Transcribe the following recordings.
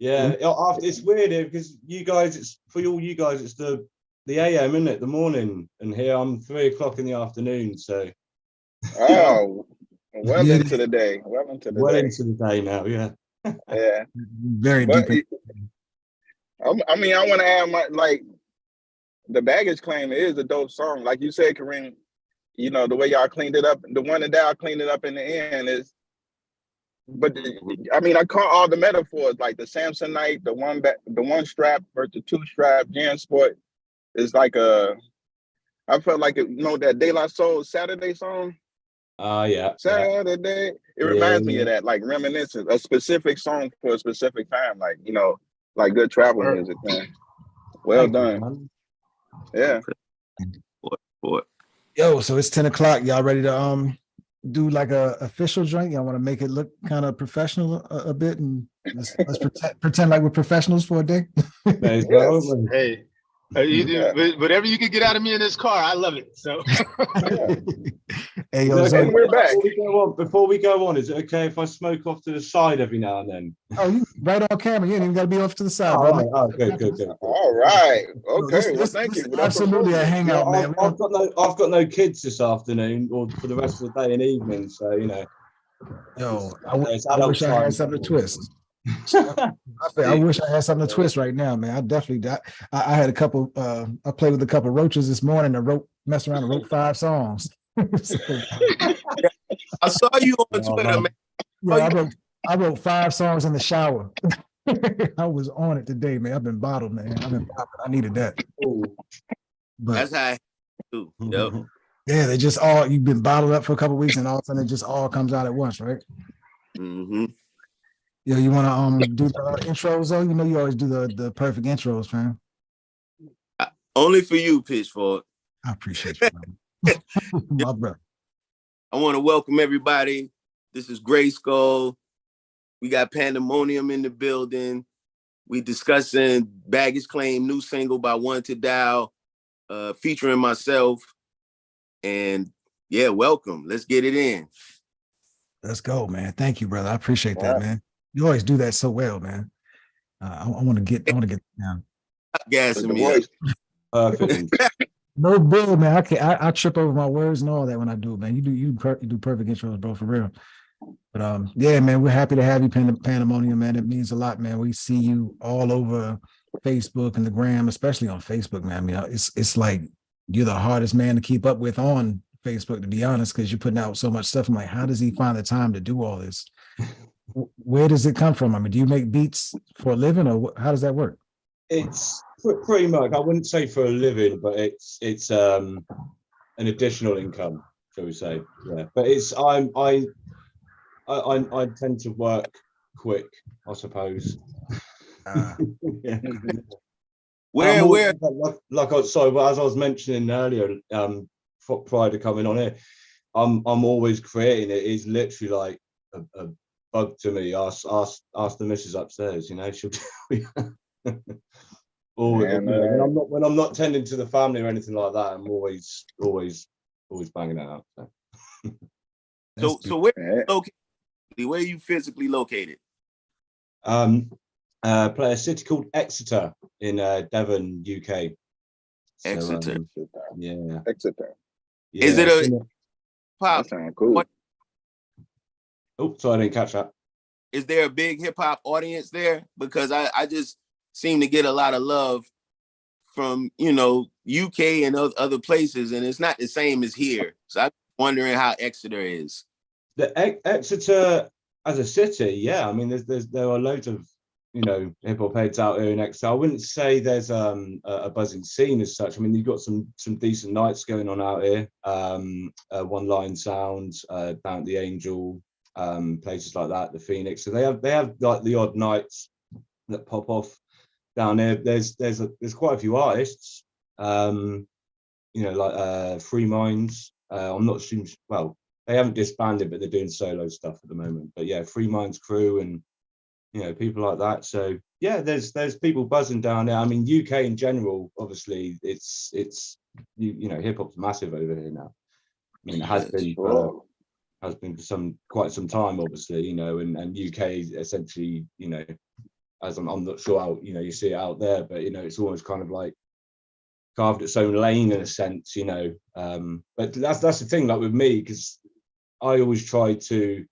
Yeah, it's weird here because you guys, it's for all you guys, it's the AM, isn't it? The morning, and here I'm 3 o'clock in the afternoon. So, oh, well into the day, well into the day now. Yeah, yeah, very but deep. I mean, I want to add the baggage claim is a dope song, like you said, Kareem. You know the way y'all cleaned it up. The one that y'all cleaned it up in the end is. But I mean, I caught all the metaphors, like the Samsonite, the one strap versus the 2-strap Jam Sport is like I felt like that De La Soul Saturday song. Yeah. Saturday. It reminds me of that, like reminiscent, a specific song for a specific time, like like good travel music, man. Well done. Yeah. Yo, so it's 10 o'clock. Y'all ready to do like a official drink? Y'all want to make it look kind of professional a bit, and let's pretend like we're professionals for a day. Yes. Hey, whatever you can get out of me in this car, I love it. So, hey, yo, we're back. Before we go on, is it okay if I smoke off to the side every now and then? Oh, you right on camera. You ain't even got to be off to the side, bro. Right. Oh, good. All right. Okay. Well, thank you. Absolutely a hangout, man. I've got no kids this afternoon or for the rest of the day and evening, so you know. Yo, I wish I had something to twist. I wish I had something to twist right now, man. I definitely I had a couple I played with a couple roaches this morning and messed around and wrote 5 songs. I saw you on Twitter, man. Yeah, I wrote 5 songs in the shower. I was on it today, man. I've been bottled, man. I needed that. But that's how I do. Yep. Yeah, they just you've been bottled up for a couple of weeks and all of a sudden it just all comes out at once, right? Mm-hmm. Yeah, you want to do the intros though? You know you always do the perfect intros, man. Only for you, Pitchfork. I appreciate you, man. My brother. I want to welcome everybody. This is GRYSKLL. We got Pandamonium in the building. We discussing Baggage Claim, new single by One to Dial, featuring myself. And yeah, welcome. Let's get it in. Let's go, man. Thank you, brother. I appreciate that, man. You always do that so well, man. I want to get down. Gassing me up. No bill, man. I trip over my words and all that when I do it, man. You do perfect intros, bro, for real. But yeah, man, we're happy to have you, Pandamonium, man. It means a lot, man. We see you all over Facebook and the gram, especially on Facebook, man. I mean, it's like you're the hardest man to keep up with on Facebook, to be honest, because you're putting out so much stuff. I'm like, how does he find the time to do all this? Where does it come from? I mean, do you make beats for a living, or how does that work? It's pretty much. I wouldn't say for a living, but it's an additional income, shall we say? Yeah, but I tend to work quick, I suppose. Yeah. Where? Sorry, but as I was mentioning earlier, prior to coming on here, I'm always creating. It is literally like a bug to me. Ask the missus upstairs. You know, she'll tell me. When I'm not tending to the family or anything like that, I'm always banging it out. So where are you physically located? Play a city called Exeter in Devon, UK. Exeter. Yeah. Exeter. Yeah. Is it a pop? That sounds cool. Oh, sorry, I didn't catch that. Is there a big hip hop audience there? Because I just seem to get a lot of love from, UK and other places, and it's not the same as here. So I'm wondering how Exeter is. The Exeter as a city, yeah. I mean, there are loads of hip hop heads out here in Exeter. I wouldn't say there's a buzzing scene as such. I mean, you've got some decent nights going on out here. One Line Sound, down at the Angel, places like that, the Phoenix. So they have like the odd nights that pop off down there. There's quite a few artists. Like Free Minds. I'm not sure. Well, they haven't disbanded, but they're doing solo stuff at the moment. But yeah, Free Minds crew and people like that. So yeah, there's people buzzing down there. I mean, UK in general, obviously, it's hip hop's massive over here now. I mean, it has been for quite some time, obviously, and UK essentially, as I'm not sure how, you know, you see it out there, but, you know, it's almost kind of like carved its own lane in a sense, you know. But that's the thing, like with me, because I always try to,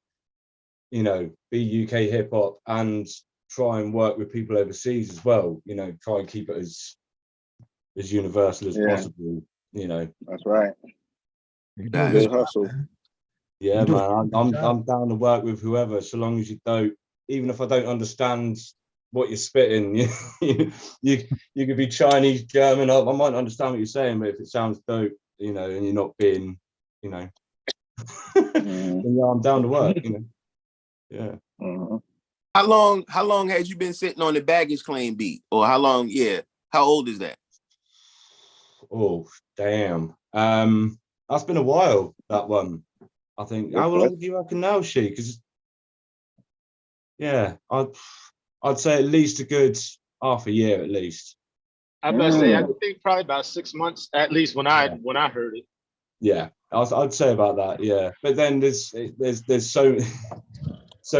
you know, be UK hip hop and try and work with people overseas as well, you know, try and keep it as universal as possible, you know. That's right. You Yeah. Good hustle. Yeah, You do man, I'm down to work with whoever, so long as you don't, even if I don't understand what you're spitting, you could be Chinese, German, I might understand what you're saying, but if it sounds dope, you know, and you're not being, you know, then yeah, I'm down to work, you know. Yeah. How long has you been sitting on the baggage claim beat? Or how long, how old is that? Oh, damn. That's been a while, that one. I think. How long do you reckon now, She? Because yeah, I'd say at least a good half a year at least. I'm about to say, I think probably about 6 months at least when I heard it. Yeah, I'd say about that. Yeah, but then there's so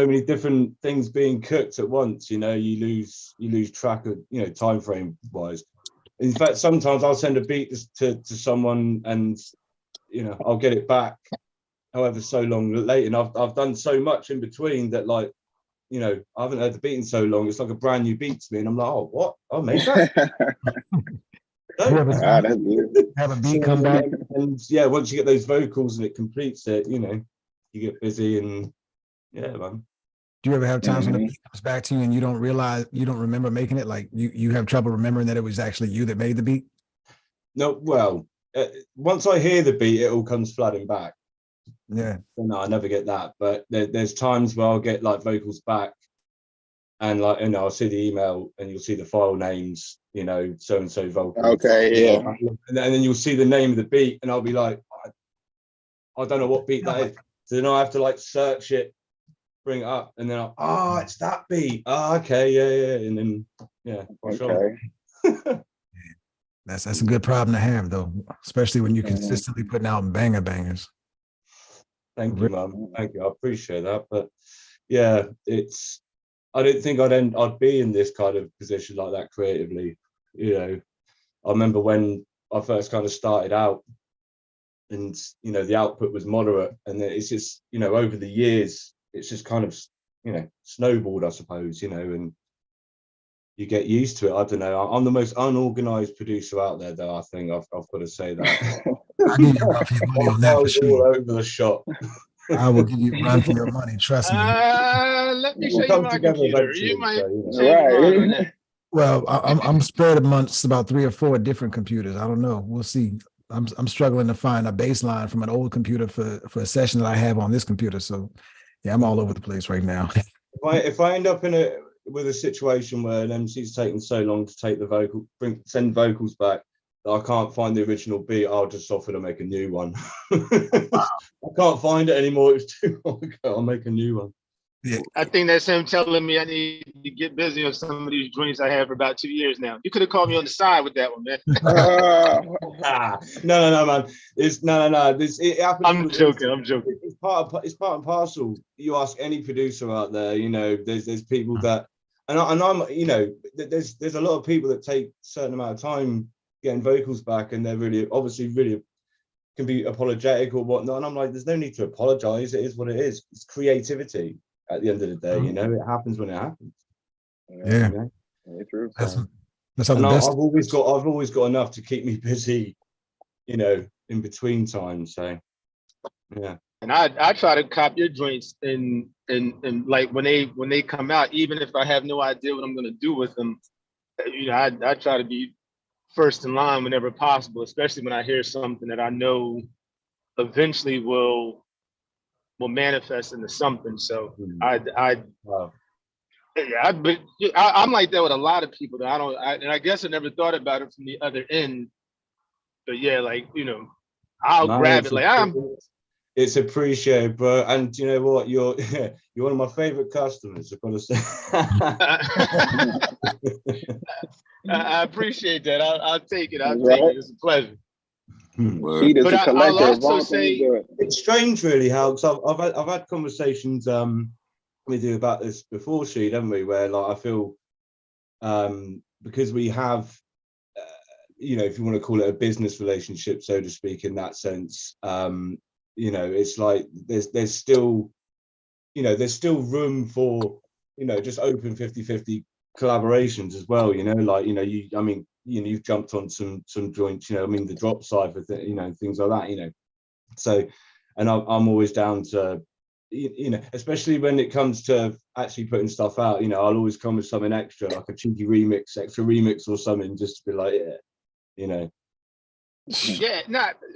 many different things being cooked at once. You know, you lose track of, you know, time frame wise. In fact, sometimes I'll send a beat to someone, and you know, I'll get it back however so long late, and I've done so much in between that, like, you know, I haven't heard the beat in so long, it's like a brand new beat to me, and I'm like, oh, what? I made that. That's good. Have a beat come back. And yeah, once you get those vocals and it completes it, you know, you get busy, and yeah, man. Do you ever have times when the beat comes back to you and you don't realize, you don't remember making it? Like you have trouble remembering that it was actually you that made the beat? No, well, once I hear the beat, it all comes flooding back. Yeah. So no, I never get that. But there's times where I'll get like vocals back, and like, you know, I'll see the email and you'll see the file names, you know, so and so vocals. Okay, yeah. And then you'll see the name of the beat, and I'll be like, I don't know what beat that is. So then I have to like search it, bring it up, and then it's that beat. Oh, okay, yeah, and then Okay. That's a good problem to have, though, especially when you're consistently putting out bangers. Thank you, man. Thank you. I appreciate that. But yeah, I didn't think I'd be in this kind of position like that creatively. You know, I remember when I first kind of started out, and you know, the output was moderate, and then it's just, you know, over the years, it's just kind of, you know, snowballed, I suppose, you know, and you get used to it. I don't know. I'm the most unorganized producer out there, though. I think I've got to say that. I need you to run for your money on that for sure. All over the shop. I will give you a run for your money. Trust me. Let me show you my computer. You might change your mind on that. Well, I'm spread amongst about 3 or 4 different computers. I don't know. We'll see. I'm struggling to find a baseline from an old computer for a session that I have on this computer. So yeah, I'm all over the place right now. If I end up with a situation where an MC's taking so long to take the send vocals back that I can't find the original beat, I'll just offer to make a new one. I can't find it anymore. It's too long ago. I'll make a new one. Yeah. I think that's him telling me I need to get busy on some of these joints I have for about 2 years now. You could have called me on the side with that one, man. No, man. No. It happens. I'm joking. It's part and parcel. You ask any producer out there, you know, there's people that, and I'm, you know, there's a lot of people that take a certain amount of time getting vocals back, and they're really can be apologetic or whatnot. And I'm like, there's no need to apologize. It is what it is. It's creativity at the end of the day, you know. It happens when it happens. Yeah, you know? True. That's how the and best. I've always got enough to keep me busy, you know, in between times. So yeah. And I try to cop your joints and like when they come out, even if I have no idea what I'm gonna do with them, you know, I try to be first in line whenever possible, especially when I hear something that I know eventually will manifest into something. So I'm like that with a lot of people that and I guess I never thought about it from the other end. But yeah, like, you know, I'll grab it. Like it's appreciated, bro. And you know what? You're one of my favorite customers, I've got to say. I appreciate that. I'll take it. I'll take it. It's a pleasure. But I'll also say it's strange, really, how I've had conversations with you about this before, Sheed, haven't we? Where like I feel because we have, you know, if you want to call it a business relationship, so to speak, in that sense, you know, it's like there's still, you know, there's still room for, you know, just open 50-50 collaborations as well, you know, like, you know, I mean, you know, you've jumped on some joints, you know, I mean, the drop cipher, you know, things like that, you know. So, and I'm always down to, you know, especially when it comes to actually putting stuff out, you know, I'll always come with something extra, like a cheeky extra remix or something, just to be like, yeah, you know. Yeah,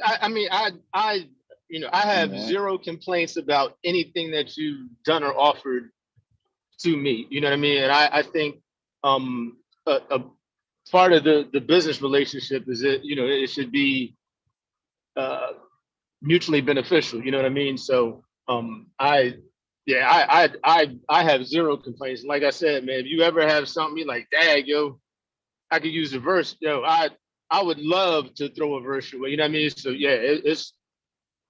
I mean, you know, I have zero complaints about anything that you've done or offered to me. You know what I mean? And I think a part of the business relationship is that, you know, it should be mutually beneficial. You know what I mean? So I have zero complaints. Like I said, man, if you ever have something you like, dang, yo, I could use a verse, yo, I would love to throw a verse your way. You know what I mean? So yeah,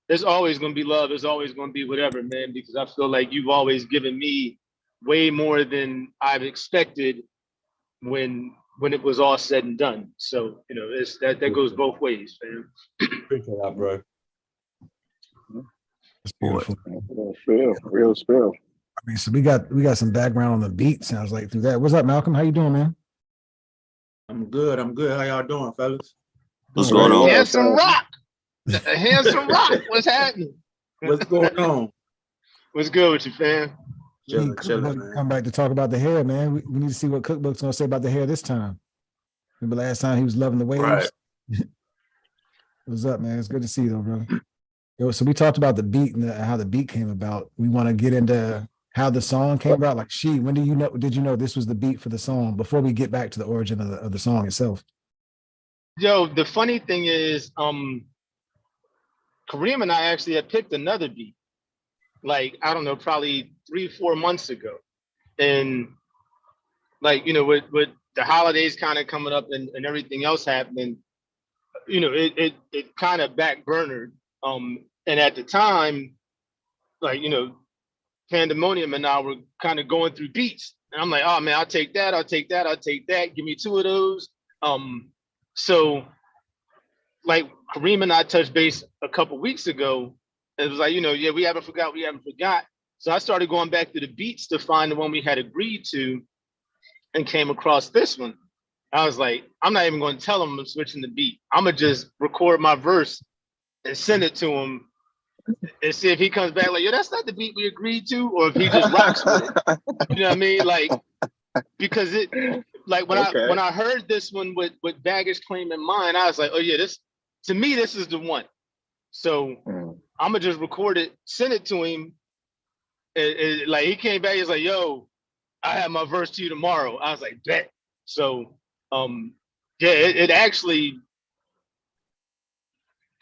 it's always gonna be love. It's always gonna be whatever, man, because I feel like you've always given me way more than I've expected when it was all said and done. So, you know, it's that goes both ways, man. Appreciate that, bro. It's beautiful. Real spill. I mean, so we got some background on the beat, sounds like, through that. What's up, Malcolm? How you doing, man? I'm good. How y'all doing, fellas? What's going on? Handsome Rock. Handsome Rock. What's happening? What's going on? What's good with you, fam? Chilling, man. Come back to talk about the hair, man. We need to see what Cookbook's gonna say about the hair this time. Remember last time he was loving the waves? Right. What's up, man? It's good to see you, though, brother. Yo, so we talked about the beat and how the beat came about. We want to get into how the song came about. Like, when did you know this was the beat for the song before we get back to the origin of the song itself? Yo, the funny thing is, Kareem and I actually had picked another beat, like, I don't know, probably 3-4 months ago. And like, you know, with the holidays kind of coming up and everything else happening, you know, it kind of backburnered. And at the time, like, you know, Pandamonium and I were kind of going through beats. And I'm like, oh man, I'll take that. Give me 2 of those. So like Kareem and I touched base a couple weeks ago. And it was like, you know, yeah, we haven't forgot. So I started going back to the beats to find the one we had agreed to and came across this one. I was like, I'm not even going to tell him I'm switching the beat. I'm going to just record my verse and send it to him and see if he comes back like, yo, that's not the beat we agreed to, or if he just rocks with it. You know what I mean? Like, because it, like when I heard this one with Baggage Claim in mind, I was like, oh yeah, this is the one. So I'm gonna just record it, send it to him. And like he came back, he's like, yo, I have my verse to you tomorrow. I was like, bet. So yeah, it actually,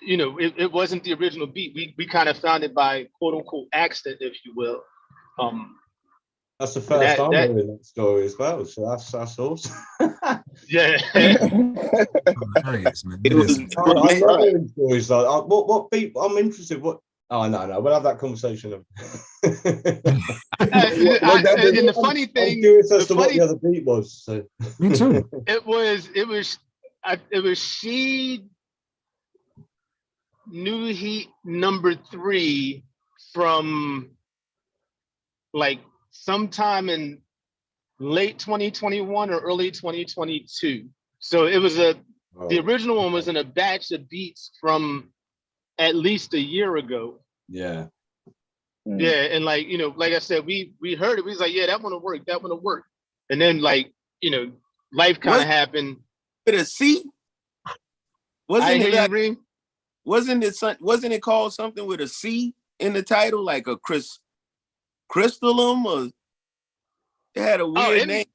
you know, it wasn't the original beat. We kind of found it by quote unquote accident, if you will. That's the first time hearing that story as well. So that's awesome. Yeah. Nice, man. It was, I love hearing stories like what beat. I'm interested. What? Oh no, we'll have that conversation. And the funny thing, I'm curious as to what the other beat was. So. Me too. It was She New Heat #3 from like sometime in late 2021 or early 2022. So it was the original one was in a batch of beats from at least a year ago. Yeah. Yeah, and like, you know, like I said, we heard it. We was like, yeah, that one will work. And then like, you know, life kind of happened. with a C? Wasn't it called something with a C in the title, like a crystallum, or it had a weird name?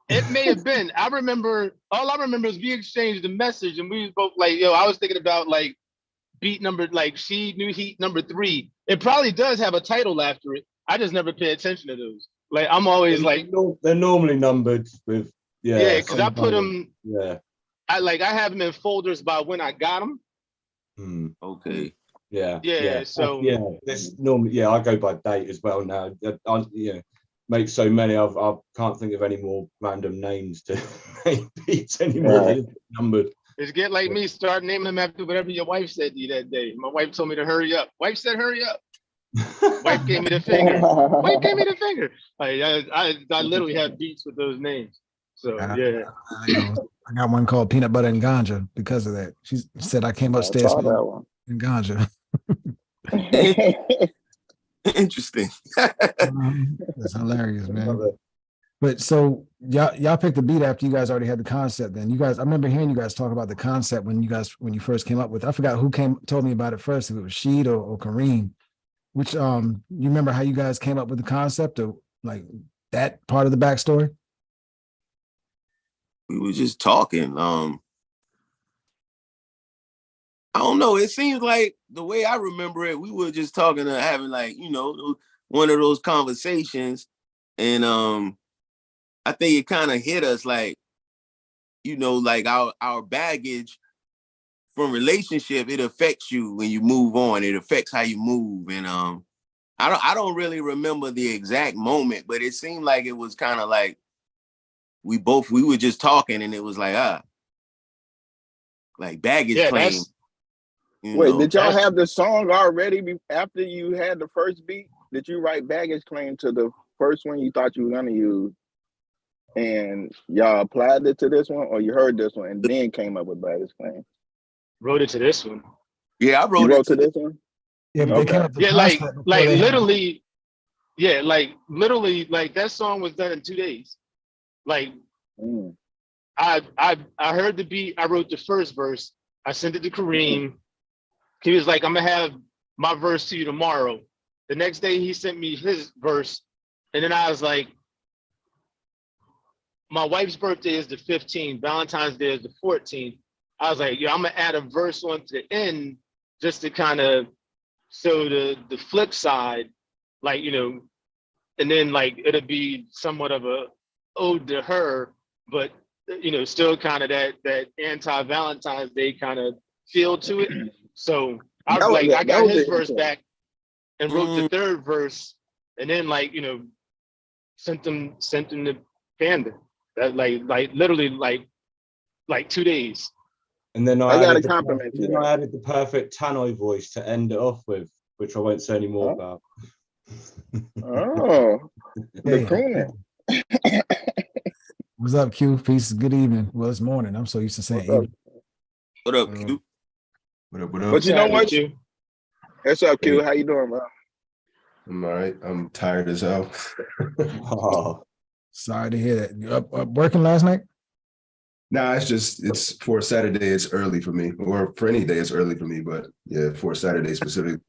It may have been. All I remember is we exchanged a message and we was both like, yo, I was thinking about like beat number, like She New Heat #3. It probably does have a title after it. I just never pay attention to those. Like I'm always they're normally numbered with because I put them. Yeah. I have them in folders by when I got them. Okay. Yeah. So this normally I go by date as well now. make so many. I can't think of any more random names to make beats anymore. Right. They're just numbered. It's get like me, start naming them after whatever your wife said to you that day. My wife told me to hurry up. Wife said, hurry up. Wife gave me the finger. Wife gave me the finger. I literally have beats with those names. So yeah. I got one called Peanut Butter and Ganja because of that. She said I came I upstairs saw that one. and ganja. Interesting. That's hilarious, man. But so y'all picked the beat after you guys already had the concept. Then you guys, I remember hearing you guys talk about the concept when you first came up with. I forgot who told me about it first. If it was Sheed or Kareem. Which you remember how you guys came up with the concept of like that part of the backstory? We were just talking. I don't know. It seems like the way I remember it, we were just talking and having like, one of those conversations. And I think it kind of hit us like, like our baggage from relationship, it affects you when you move on. It affects how you move. And I don't really remember the exact moment, but it seemed like it was kind of like we were just talking and it was like, like baggage claim. Wait, did y'all have the song already after you had the first beat? Did you write baggage claim to the first one you thought you were gonna use, and y'all applied it to this one, or you heard this one and then came up with baggage claim? Wrote it to this one. Yeah, I wrote it to this one. Yeah, but they came up with literally, like that song was done in 2 days. Like I heard the beat, I wrote the first verse, I sent it to Kareem. He was like, I'm gonna have my verse to you tomorrow. The next day he sent me his verse, and then I was like, my wife's birthday is the 15th, Valentine's Day is the 14th. I was like, I'm gonna add a verse on to the end just to kind of show the flip side, like, and then like it'll be somewhat of a ode to her, but still kind of that anti-Valentine's Day kind of feel to it. So I got his verse back and wrote the third verse, and then sent them to Panda. That like literally like 2 days. And then I got to compliment you. I added the perfect Tannoy voice to end it off with, which I won't say any more about. Oh, the crooning. What's up, Q? Peace. Good evening. Well, it's morning. I'm so used to saying evening. What up, Q? What up? But you know what? What's up, Q? How you doing, bro? I'm all right. I'm tired as hell. Oh. Sorry to hear that. You up working last night? Nah, it's for Saturday, it's early for me. Or for any day, it's early for me. But yeah, for Saturday specific.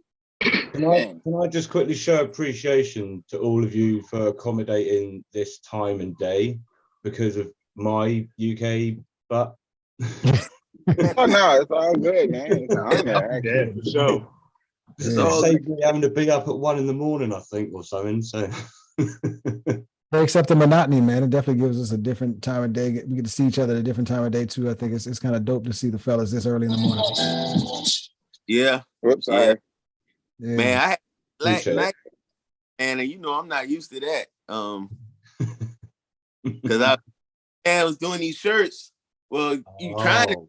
Can I just quickly show appreciation to all of you for accommodating this time and day because of my UK butt? Oh no, it's all good, man. Yeah, for sure. It saved me having to be up at 1 a.m, I think, or something. So except the monotony, man. It definitely gives us a different time of day. We get to see each other at a different time of day too. I think it's kind of dope to see the fellas this early in the morning. Yeah. Whoops, sorry. Yeah. Man, I had black Appreciate night, and I'm not used to that. Because I was doing these shirts. Well, you trying to,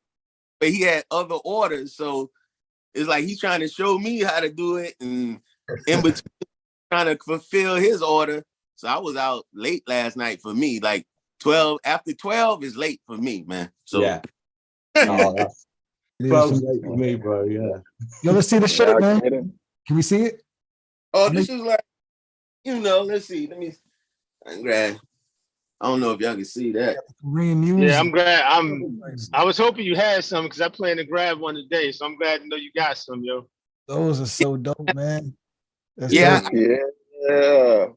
but he had other orders, so it's like he's trying to show me how to do it, and in between trying to fulfill his order. So I was out late last night for me. Like 12 after 12 is late for me, man. So yeah. That's 12's late for me, bro. Yeah. Yo, let's see the shirt, man. Can we see it? Oh, this is like, let's see. Grab. I don't know if y'all can see that. Yeah, I'm glad. I was hoping you had some because I plan to grab one today. So I'm glad to know you got some, yo. Those are so dope, man. That's Yeah. dope. Yeah.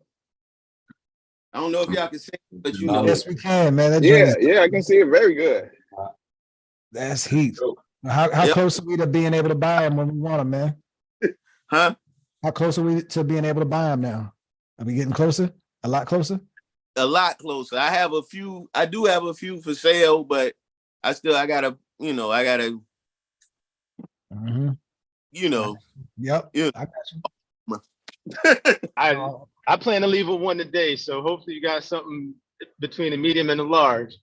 I don't know if y'all can see it, but Yes, we can, man. Yeah, I can see it very good. That's heat. How close are we to being able to buy them when we want them, man? Huh? How close are we to being able to buy them now? Are we getting closer? A lot closer? A lot closer. I do have a few for sale, but I gotta. Mm-hmm. Yep. I got you. I plan to leave with one today, so hopefully you got something between the medium and the large.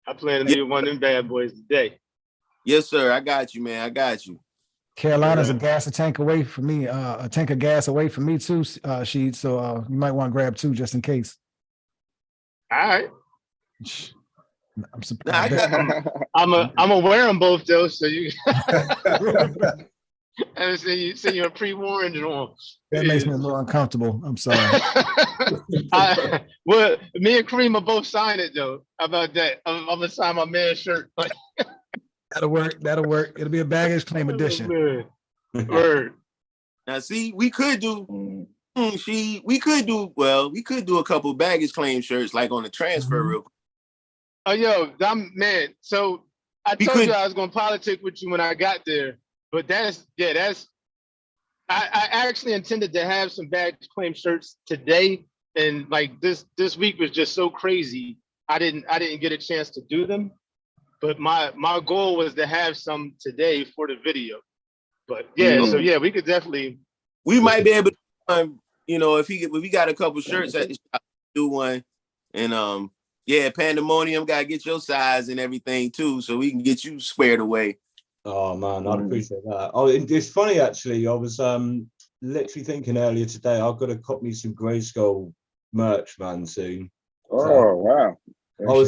I plan to leave one of them bad boys today. Yes, sir. I got you, man. I got you. Carolina's a tank away from me, a tank of gas away from me too, Sheed. So you might want to grab 2 just in case. All right. I'm surprised. I'm gonna wear them both though, so you. I see you a pre-warned on. That makes me a little uncomfortable. I'm sorry. Well, me and Kareem will both sign it though. How about that? I'm gonna sign my man's shirt. That'll work. It'll be a baggage claim edition. Word. Now, see, we could do we could do a couple baggage claim shirts like on the transfer real quick. Oh, yo, man. So I told you I was gonna politic with you when I got there, but I actually intended to have some baggage claim shirts today, and like this week was just so crazy. I didn't get a chance to do them, but my goal was to have some today for the video. But so we could definitely. We might be able to, if we got a couple shirts at the shop, do one, and Pandamonium gotta get your size and everything too, so we can get you squared away. Oh man, I'd appreciate that. Oh, it's funny actually. I was literally thinking earlier today, I've got to cop me some GRYSKLL merch, man, soon. Wow. I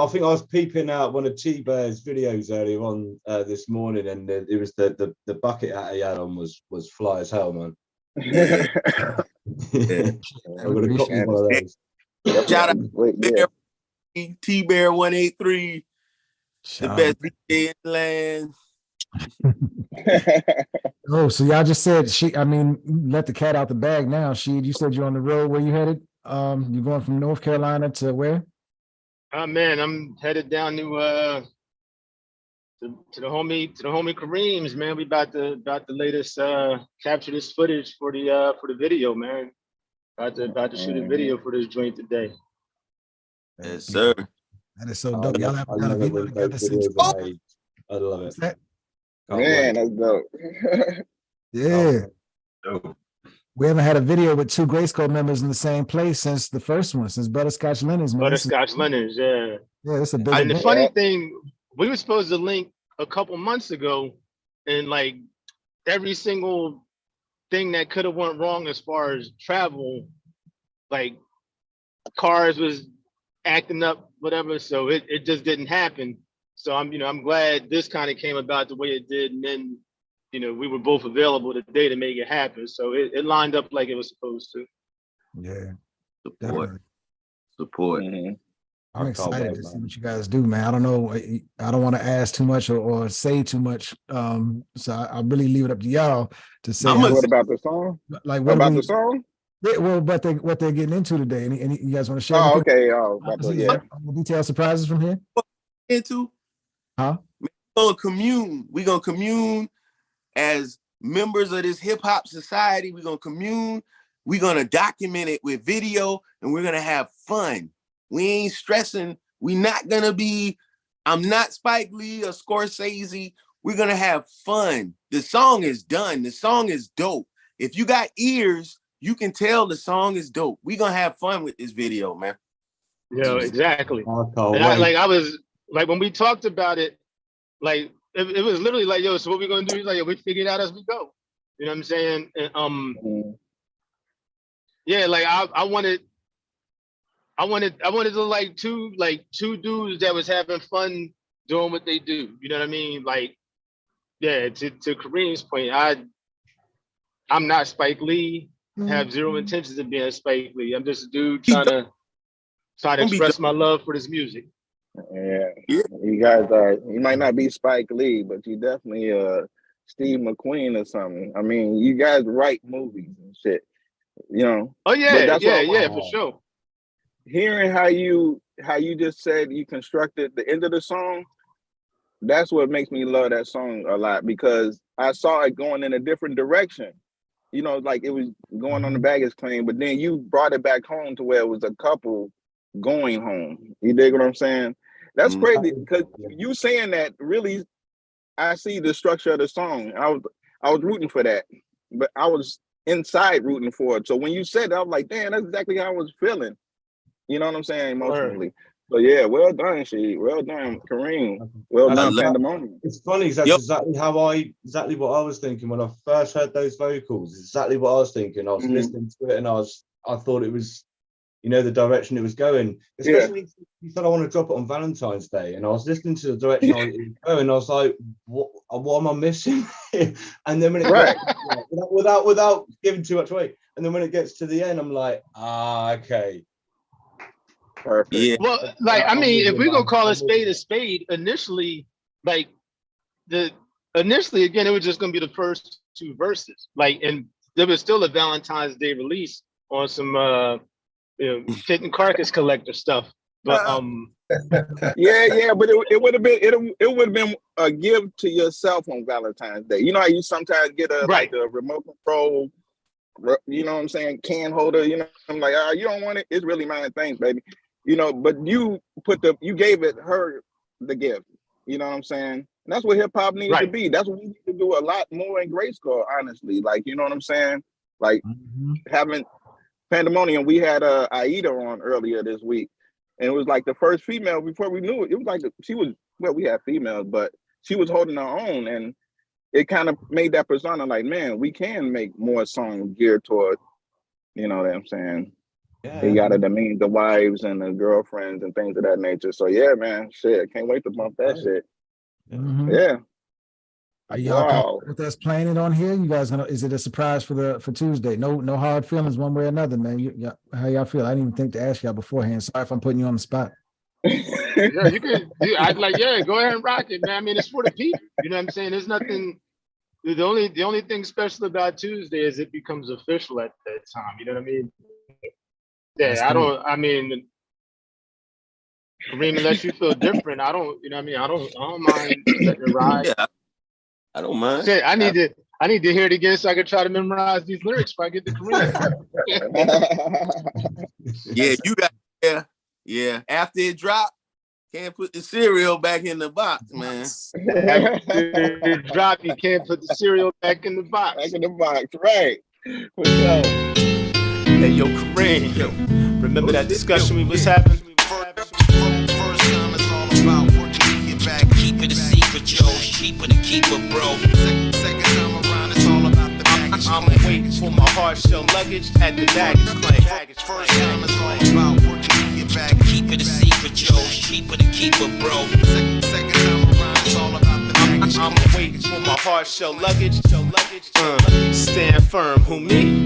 think I was peeping out one of T-Bear's videos earlier on this morning, and it was the bucket hat he had on was fly as hell, man. Yeah. I'm gonna cop me one of those. Shout out T-Bear 183, the best DJ in the land. Oh, so y'all just said let the cat out the bag now. You said you're on the road. Where you headed? You're going from North Carolina to where? Man, I'm headed down to the homie Kareem's, man. We about the latest capture this footage for the video, man. About to shoot a video for this joint today. Yes, sir. That is so dope. Y'all have done a video together since. I love it. That? Man, that's dope. Yeah. Dope. We haven't had a video with 2 GRYSKLL members in the same place since the first one, since Butterscotch Linens. Butterscotch Linens, yeah. Yeah, it's a big. And the funny thing, we were supposed to link a couple months ago, and like every single thing that could have went wrong as far as travel, like cars was acting up, whatever. So it just didn't happen. So I'm glad this kind of came about the way it did, and then we were both available today to make it happen. So it lined up like it was supposed to. Yeah. Support. Mm-hmm. I'm excited to see what you guys do, man. I don't know. I don't want to ask too much or say too much. So I really leave it up to y'all to say. What about the song? Like what about the song? Yeah, well, what they're getting into today. Any you guys want to share? Oh, okay. Detail surprises from here. Into? Huh? We're gonna commune as members of this hip hop society. We're gonna commune. We're gonna document it with video, and we're gonna have fun. We ain't stressing. I'm not Spike Lee or Scorsese. We're gonna have fun. The song is done. The song is dope. If you got ears, you can tell the song is dope. We're gonna have fun with this video, man. Yeah, exactly. I was like, when we talked about it, like it was literally like, yo, so what we gonna do? He's like, yo, we figure it out as we go. You know what I'm saying? And, yeah, like I wanted to like two dudes that was having fun doing what they do. You know what I mean? Like, yeah, to Kareem's point, I'm not Spike Lee. Have zero intentions of being Spike Lee. I'm just a dude trying to express my love for this music. Yeah, you guys are. You might not be Spike Lee, but you definitely Steve McQueen or something. I mean, you guys write movies and shit. Oh yeah, for sure. Hearing how you just said you constructed the end of the song, that's what makes me love that song a lot, because I saw it going in a different direction. Like it was going on the baggage claim, but then you brought it back home to where it was a couple going home. You dig what I'm saying? That's crazy, because you saying that really, I see the structure of the song. I was rooting for that, but I was inside rooting for it. So when you said that, I was like, damn, that's exactly how I was feeling. You know what I'm saying? Emotionally. So yeah, well done, she. Well done, Kareem. Well done, Pandamonium. It's funny, that's exactly what I was thinking when I first heard those vocals. Exactly what I was thinking. I was listening to it and I thought it was, you know, the direction it was going. Especially you said I want to drop it on Valentine's Day, and I was listening to the direction it was going. I was like, what am I missing? And then when it gets, without giving too much away, and then when it gets to the end, I'm like, okay. Perfect. Yeah. Well, like, I mean, if we're gonna call a spade, initially, like initially again, it was just gonna be the first 2 verses. Like, and there was still a Valentine's Day release on some Fit and Carcass Collector stuff. But but it would have been a give to yourself on Valentine's Day. You know how you sometimes get like a remote control, you know what I'm saying, can holder, you know, I'm like, you don't want it, it's really mine, thanks, baby. You know, but you gave her the gift. You know what I'm saying? And that's what hip hop needs to be. That's what we need to do a lot more in GRYSKLL, honestly. Like, you know what I'm saying? Like having Pandamonium, we had Aida on earlier this week, and it was like the first female before we knew it. It was like we had females, but she was holding her own, and it kind of made that persona like, man, we can make more songs geared toward, you know what I'm saying? You gotta demean the wives and the girlfriends and things of that nature. So yeah, man, shit, can't wait to bump that shit. Yeah. Are y'all with us playing it on here? You guys gonna? Is it a surprise for Tuesday? No hard feelings one way or another, man. How y'all feel? I didn't even think to ask y'all beforehand. Sorry if I'm putting you on the spot. Yeah, you can. I'd like, go ahead and rock it, man. I mean, it's for the people. You know what I'm saying? There's nothing. The only thing special about Tuesday is it becomes official at that time. You know what I mean? Yeah, I mean, Kareem, unless you feel different, I don't, you know what I mean? I don't mind letting it ride. Yeah, I don't mind. Shit, I need to hear it again so I can try to memorize these lyrics if I get the Kareem. Yeah, you got, yeah. After it dropped, can't put the cereal back in the box, man. After it dropped, you can't put the cereal back in the box. Back in the box, right. For sure. Hey, yo, Kareem, remember that discussion we was having? First time it's all about working to get back. Keep it a secret, yo. Cheaper to keep it, bro. Second time around, it's all about the baggage. I'm waiting for my hard shell luggage at the baggage claim. First time it's all about working to get back. Keep it a secret, yo. Cheaper to keep it, bro. Second time around, it's all about the baggage. I'm waiting for my hard shell luggage. Stand firm, who me?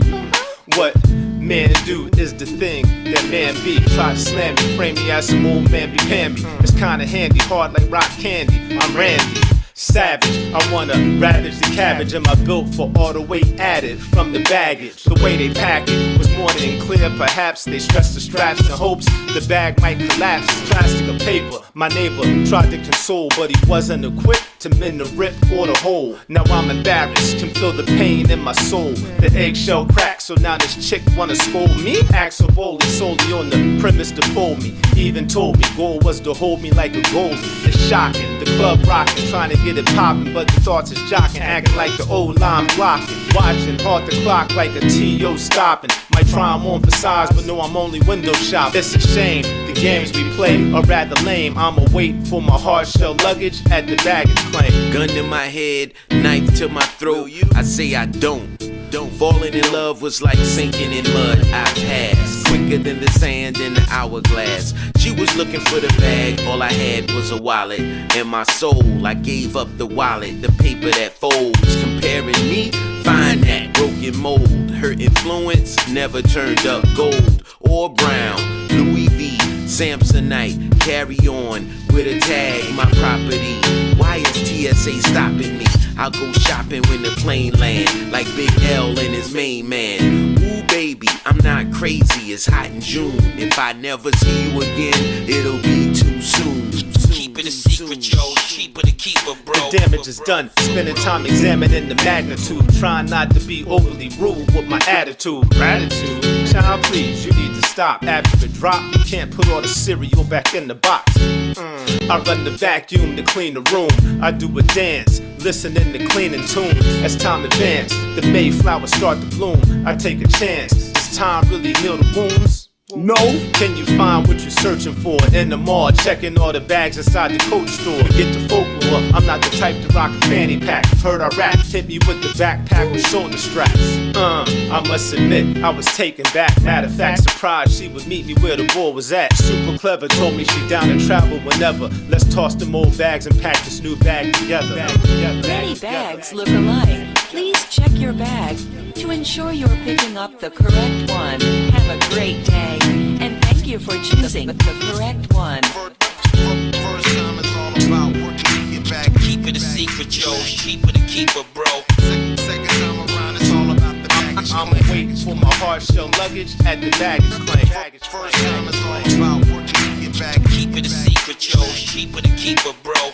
What man do is the thing that man be. Try to slam me, frame me as some old man be pamby. It's kinda handy, hard like rock candy. I'm Randy, savage. I wanna ravage the cabbage. Am I built for all the weight added from the baggage? The way they pack it was more than clear. Perhaps they stressed the straps in hopes the bag might collapse. Plastic or paper. My neighbor tried to console, but he wasn't equipped to mend the rip or the hole. Now I'm embarrassed, can feel the pain in my soul. The eggshell cracked, so now this chick wanna scold me? Act so boldly, solely on the premise to fool me. Even told me goal was to hold me like a goalie. It's shocking, the club rocking, trying to get it popping, but the thoughts is jocking, acting like the old line blocking. Watching, hard to clock like a T.O. stopping. Might try I'm on for size, but no, I'm only window shopping. It's a shame, the games we play are rather lame. I'ma wait for my hard shell luggage at the baggage claim. Gun to my head, knife to my throat. I say I don't. Falling in love was like sinking in mud. I passed quicker than the sand in the hourglass. She was looking for the bag, all I had was a wallet. And my soul, I gave up the wallet, the paper that folds. Comparing me, find that broken mold. Her influence never turned up gold or brown. Louis V, Samsonite, carry on with a tag, my property. Why is TSA stopping me? I'll go shopping when the plane land, like Big L and his main man. Ooh, baby, I'm not crazy, it's hot in June. If I never see you again, it'll be too soon. Keep it a secret, yo. Cheaper to keep it, bro. The damage is done, spending time examining the magnitude. Trying not to be overly rude with my attitude. Gratitude, child, please, you need to stop. After the drop, you can't put all the cereal back in the box. I run the vacuum to clean the room. I do a dance, listening to cleaning tunes. As time advance, the Mayflowers start to bloom. I take a chance. Does time really heal the wounds? No. Can you find what you're searching for in the mall? Checking all the bags inside the coat store. Get the folklore. I'm not the type to rock a fanny pack. Heard I rap, hit me with the backpack with shoulder straps. I must admit, I was taken back. Matter of fact, surprised she would meet me where the boy was at. Super clever, told me she down to travel whenever. Let's toss them old bags and pack this new bag together. Many bags look alike. Please check your bag to ensure you're picking up the correct one. Have a great day, and thank you for choosing the correct one. First time it's all about working your back. Keep it a secret, yo. Cheaper to keep it, bro. Second time around, it's all about the baggage. I'm waiting for my hard shell luggage at the baggage claim. First time it's all about working your back. Keep it a secret, yo. Cheaper to keep it, bro.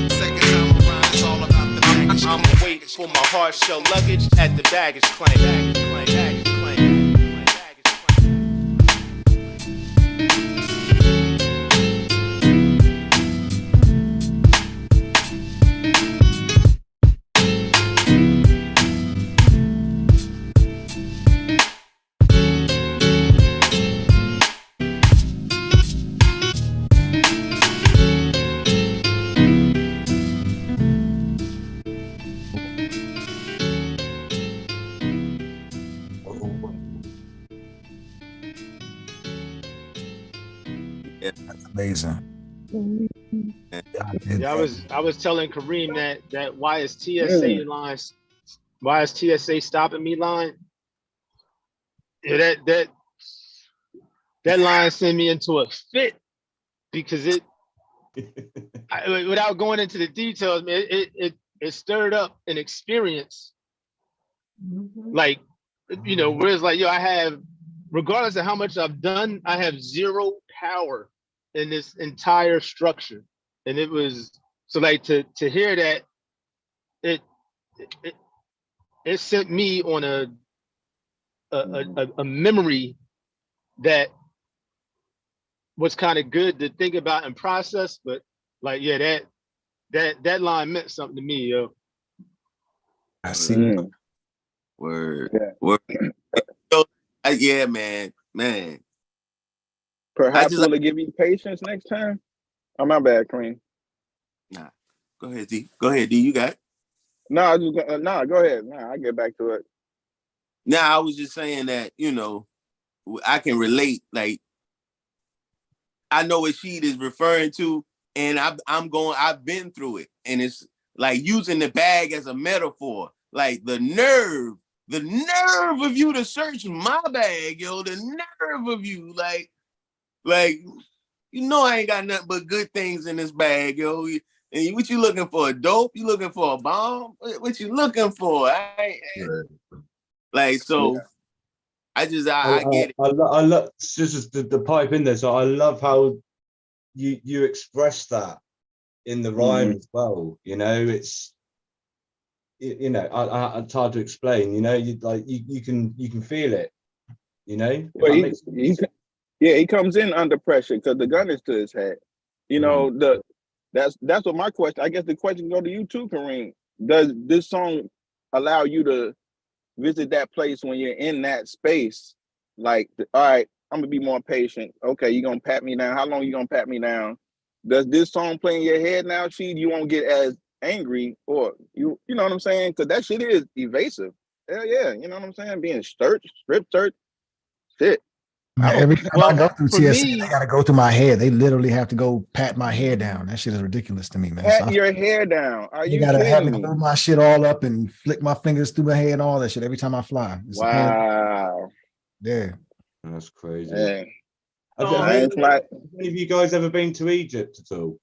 Second time around, it's all about the baggage. I'm waiting for my hard shell luggage at the baggage claim. Baggage claim. Amazing. Yeah, I was telling Kareem that why is TSA lines, why is TSA stopping me line? Yeah, that line sent me into a fit because without going into the details, man, it stirred up an experience. Like, you know, where it's like, yo, I have, regardless of how much I've done, I have zero power in this entire structure. And it was, so like to hear that, it sent me on a memory that was kind of good to think about and process, but like, yeah, that line meant something to me, yo. I see. Word. Yeah. Word. Yeah, man. Perhaps will it give you patience next time? Oh, my bad, Kareem. Nah. Go ahead, D. Go ahead, D. You got it. No, go ahead. No, I'll get back to it. Now, I was just saying that, you know, I can relate. Like, I know what she is referring to, and I've been through it. And it's like using the bag as a metaphor. Like the nerve of you to search my bag, yo, the nerve of you. Like, you know, I ain't got nothing but good things in this bag, yo. And what you looking for? A dope? You looking for a bomb? What you looking for? Like, so I get it. I love just the pipe in there. So I love how you express that in the rhyme as well. You know, it's, you know, it's hard to explain. You know, you can feel it. You know, well, he comes in under pressure because the gun is to his head. You know, that's what my question. I guess the question go to you too, Kareem. Does this song allow you to visit that place when you're in that space? Like, all right, I'm gonna be more patient. Okay, you're gonna pat me down. How long you gonna pat me down? Does this song play in your head now, Chief? You won't get as angry, or you know what I'm saying? Because that shit is evasive. Hell yeah, you know what I'm saying? Being strip search, shit. Every time I go through TSA, they gotta go through my head. They literally have to go pat my hair down. That shit is ridiculous to me, man. Pat your hair down. Are you gotta have me kidding me? hold my shit all up and flick my fingers through my hair and all that shit every time I fly. Wow. Yeah. That's crazy. Yeah. Have any of you guys ever been to Egypt at all?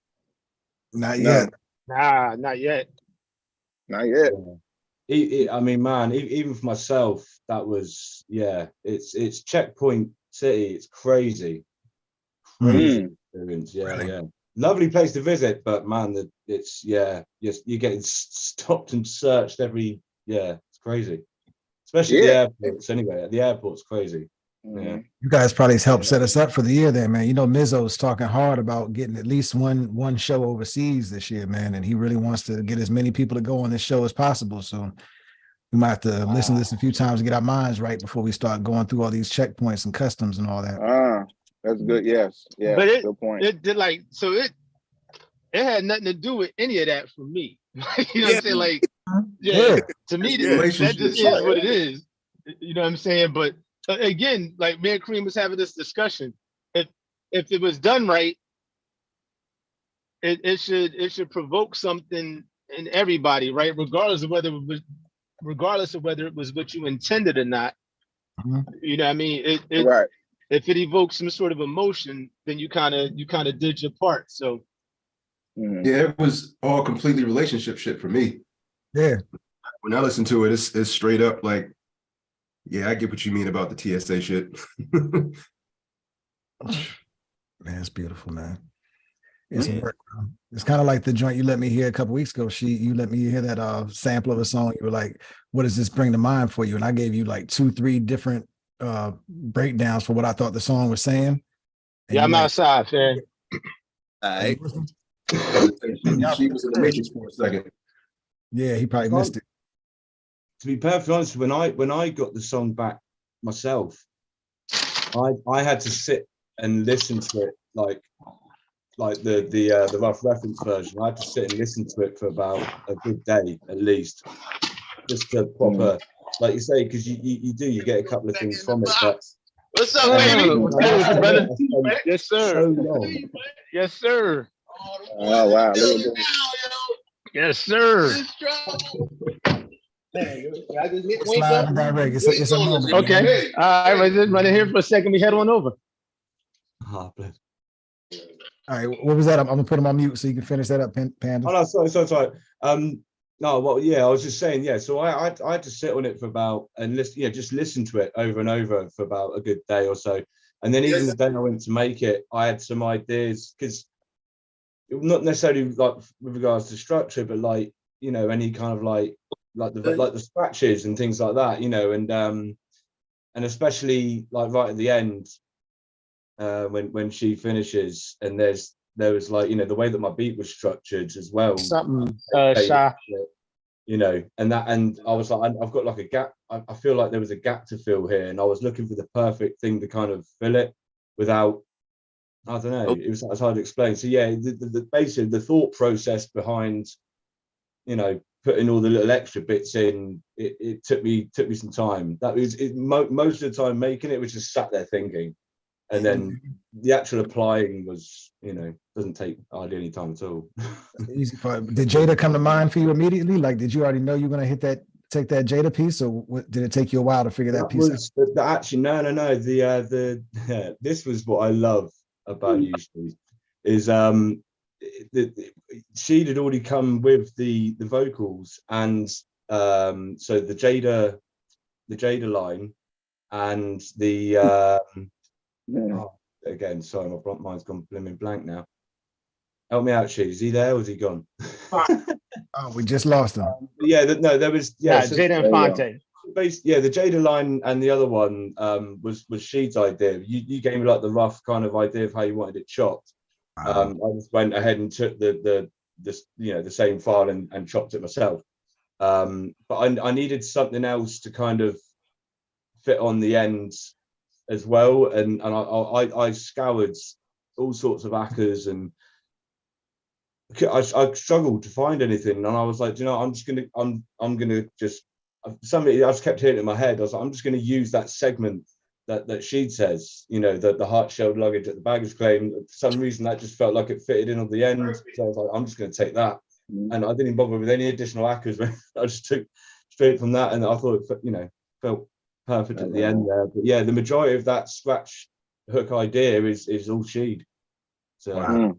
Not yet. Nah, not yet. Not yet. I mean, man, even for myself, that was, it's checkpoint city. It's crazy experience. Yeah. Lovely place to visit, but man, it's you're getting stopped and searched it's crazy. Especially at the airports. Anyway, at the airport's crazy. Yeah. You guys probably helped set us up for the year there, man. You know, Mizzo's talking hard about getting at least one show overseas this year, man. And he really wants to get as many people to go on this show as possible. So we might have to listen to this a few times to get our minds right before we start going through all these checkpoints and customs and all that. That's good. Yes. Yeah. But good point. It did like, so it had nothing to do with any of that for me. You know what I'm saying? Like, to me, that just is what it is. You know what I'm saying? But again, like me and Kareem was having this discussion. If it was done right, it should provoke something in everybody, right? Regardless of whether it was what you intended or not. You know what I mean? Right. If it evokes some sort of emotion, then you kind of did your part. So yeah, it was all completely relationship shit for me. Yeah. When I listen to it, it's straight up like, yeah, I get what you mean about the TSA shit. Man, it's beautiful, man. It's work, bro. It's kind of like the joint you let me hear a couple weeks ago. You let me hear that sample of a song. You were like, what does this bring to mind for you? And I gave you like 2-3 different breakdowns for what I thought the song was saying. And I'm outside, fam. All right. She was in the Matrix for a second. Yeah, he probably missed it. To be perfectly honest, when I got the song back myself, I had to sit and listen to it like the rough reference version. I had to sit and listen to it for about a good day at least, just to proper, like you say, because you get a couple of things from it. But what's up, baby? Brother. Yes, sir. So long. Yes, sir. Oh wow! Yes, sir. It's live and direct. It's a moment. Okay. All right, right here for a second. We head on over. Oh, bless. All right, what was that? I'm gonna put him on mute so you can finish that up, Panda. Oh no, sorry. No, well, yeah, I was just saying, yeah. So I had to sit on it for about just listen to it over and over for about a good day or so, and then even the day I went to make it, I had some ideas because not necessarily like with regards to structure, but like any kind of like the scratches and things like that, and especially like right at the end. When she finishes, and there was like the way that my beat was structured as well, something shy, and I was like, I've got like a gap. I feel like there was a gap to fill here, and I was looking for the perfect thing to kind of fill it without, I don't know, it was hard to explain. So yeah, basically the thought process behind putting all the little extra bits in, it took me some time. That was most of the time making it was just sat there thinking. And then the actual applying was, doesn't take hardly any time at all. Easy part. Did Jada come to mind for you immediately? Like, did you already know you were going to take that Jada piece, or did it take you a while to figure that piece out? Actually, no. This was what I love about you, Steve, is she had already come with the vocals, and so the Jada line and the again, sorry, my mind's gone blimmin' blank now. Help me out, Cheese. Is he there or is he gone? Oh, we just lost him. There was Jada and Fonte. The Jada line and the other one was Sheed's idea. You gave me like the rough kind of idea of how you wanted it chopped. I just went ahead and took the same file and chopped it myself. But I needed something else to kind of fit on the end as well, and I scoured all sorts of hackers, and I struggled to find anything, and I was like, I'm gonna just somebody I just kept hearing it in my head. I was like, I'm just gonna use that segment that she says, the heart-shelled luggage at the baggage claim. For some reason that just felt like it fitted in on the end, so I was like, I'm just gonna take that, and I didn't bother with any additional hackers. I just took straight from that, and I thought it felt perfect at the end there. But yeah, the majority of that scratch hook idea is all Sheed. So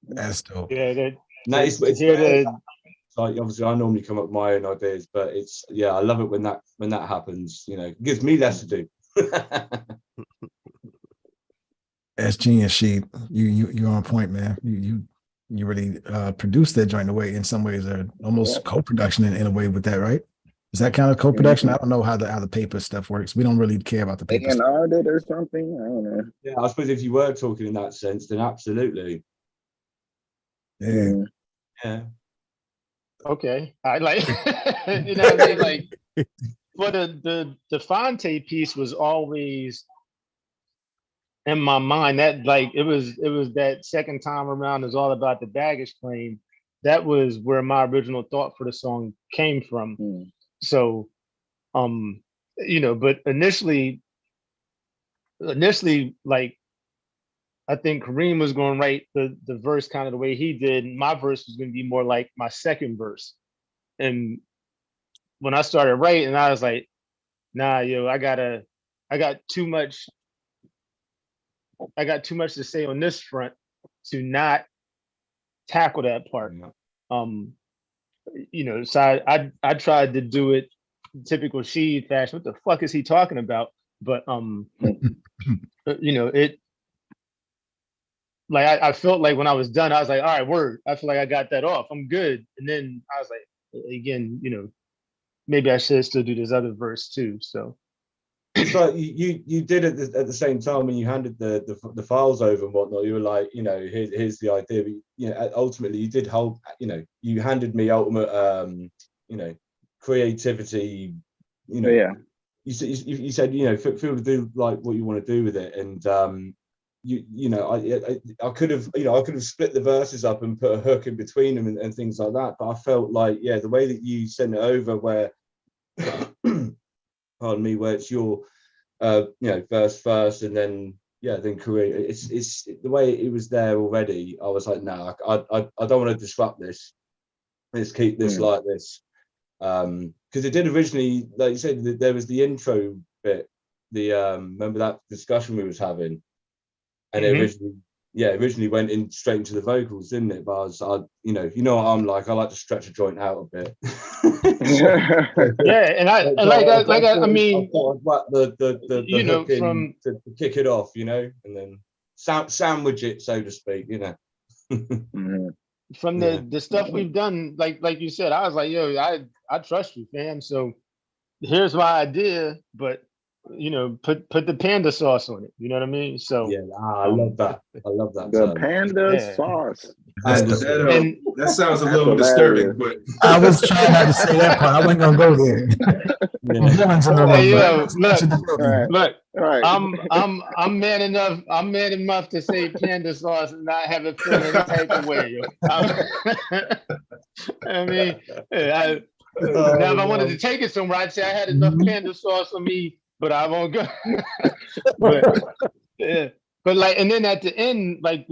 that's dope. Yeah, it's like obviously I normally come up with my own ideas, but I love it when that happens. It gives me less to do. That's genius, Sheed. You're on point, man. You really produced that joint away in some ways, or almost co-production in a way with that, right? Is that kind of co-production? I don't know how the paper stuff works. We don't really care about the paper stuff. A&R did or something. I don't know. Yeah, I suppose if you were talking in that sense, then absolutely. Yeah. Yeah. Okay. I like, you know what I mean? Like, well, the Fonte piece was always in my mind. That like it was that second time around is all about the baggage claim. That was where my original thought for the song came from. So, you know, but initially, like I think Kareem was going to write the verse kind of the way he did. And my verse was going to be more like my second verse. And when I started writing, I was like, nah, yo, I got too much to say on this front to not tackle that part. You know, so I tried to do it typical Sheed fashion. What the fuck is he talking about? But you know, it like I felt like when I was done, I was like, all right, word. I feel like I got that off. I'm good. And then I was like, again, you know, maybe I should still do this other verse too. So it's like you did it at the same time when you handed the files over and whatnot. You were like, you know, here's the idea. But you know, ultimately, you did hold. You know, you handed me ultimate, you know, creativity. You know, Yeah. You said, you know, feel to do like what you want to do with it, and you know, I could have, you know, I could have split the verses up and put a hook in between them and things like that. But I felt like, yeah, the way that you sent it over, where pardon me, where it's your you know, verse first and then then Korea, it's the way it was there already. I was like, no, I don't want to disrupt this. Let's keep this like this. Because it did originally, like you said, there was the intro bit, the remember that discussion we was having, and it originally went in straight into the vocals, didn't it? But you know what I'm like, I like to stretch a joint out a bit. yeah, and I mean, the you know, hook in from to kick it off, you know, and then sandwich it, so to speak, you know. From the stuff we've done, like you said, I was like, yo, I trust you, fam. So here's my idea, but you know, put the panda sauce on it. You know what I mean? So yeah, I love that. I love that. The panda sauce. That sounds a little disturbing, but I was trying not to say that part. I wasn't gonna go there. Hey, yo, look, Right. I'm man enough to say panda sauce and not have it feel any type of way. Yo. I mean, now if I wanted to take it somewhere, I'd say I had enough panda sauce on me, but I won't go. But like, and then at the end, like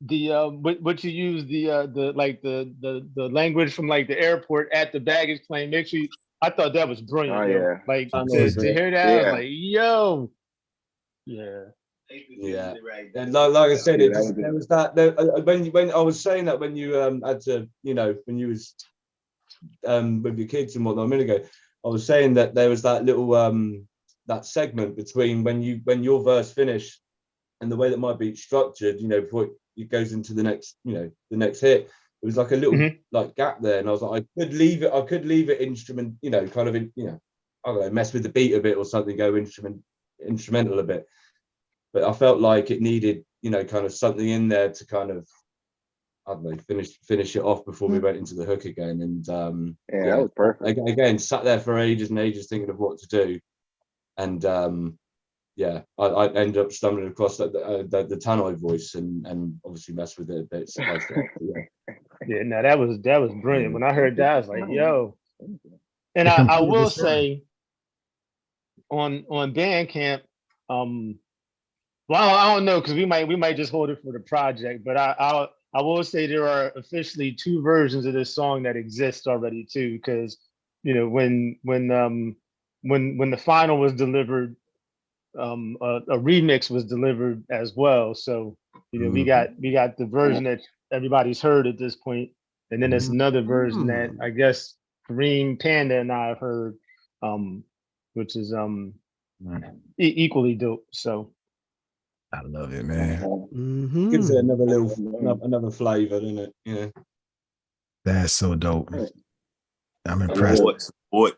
what you use the language from like the airport at the baggage claim. Actually, I thought that was brilliant. Oh, yo. yeah. Like to hear that, I was like, yo, yeah. And like I said, there was that when I was saying that when you had to, you know, when you was with your kids and whatnot a minute ago, I was saying that there was that little that segment between when your verse finished and the way that my beat's structured, you know, before it goes into the next, you know, the next hit. It was like a little like gap there, and I was like, I could leave it instrument, you know, kind of in, you know, I don't know, mess with the beat a bit or something, go instrumental a bit. But I felt like it needed, you know, kind of something in there to kind of, I don't know, finish it off before we went into the hook again. And that was perfect. Again, sat there for ages and ages thinking of what to do, and I ended up stumbling across the tannoy voice and obviously messed with it a bit. So no, that was brilliant. When I heard that, I was like, yo. And I will say on Bandcamp, well, I don't know, because we might just hold it for the project, but I will say there are officially 2 versions of this song that exist already too, because you know when the final was delivered, a remix was delivered as well. So you know we got the version that everybody's heard at this point, and then there's another version that I guess Kareem, Panda, and I have heard, which is equally dope. So. I love it, man. Gives it another flavor, doesn't it? Yeah. That's so dope. I'm impressed. Support.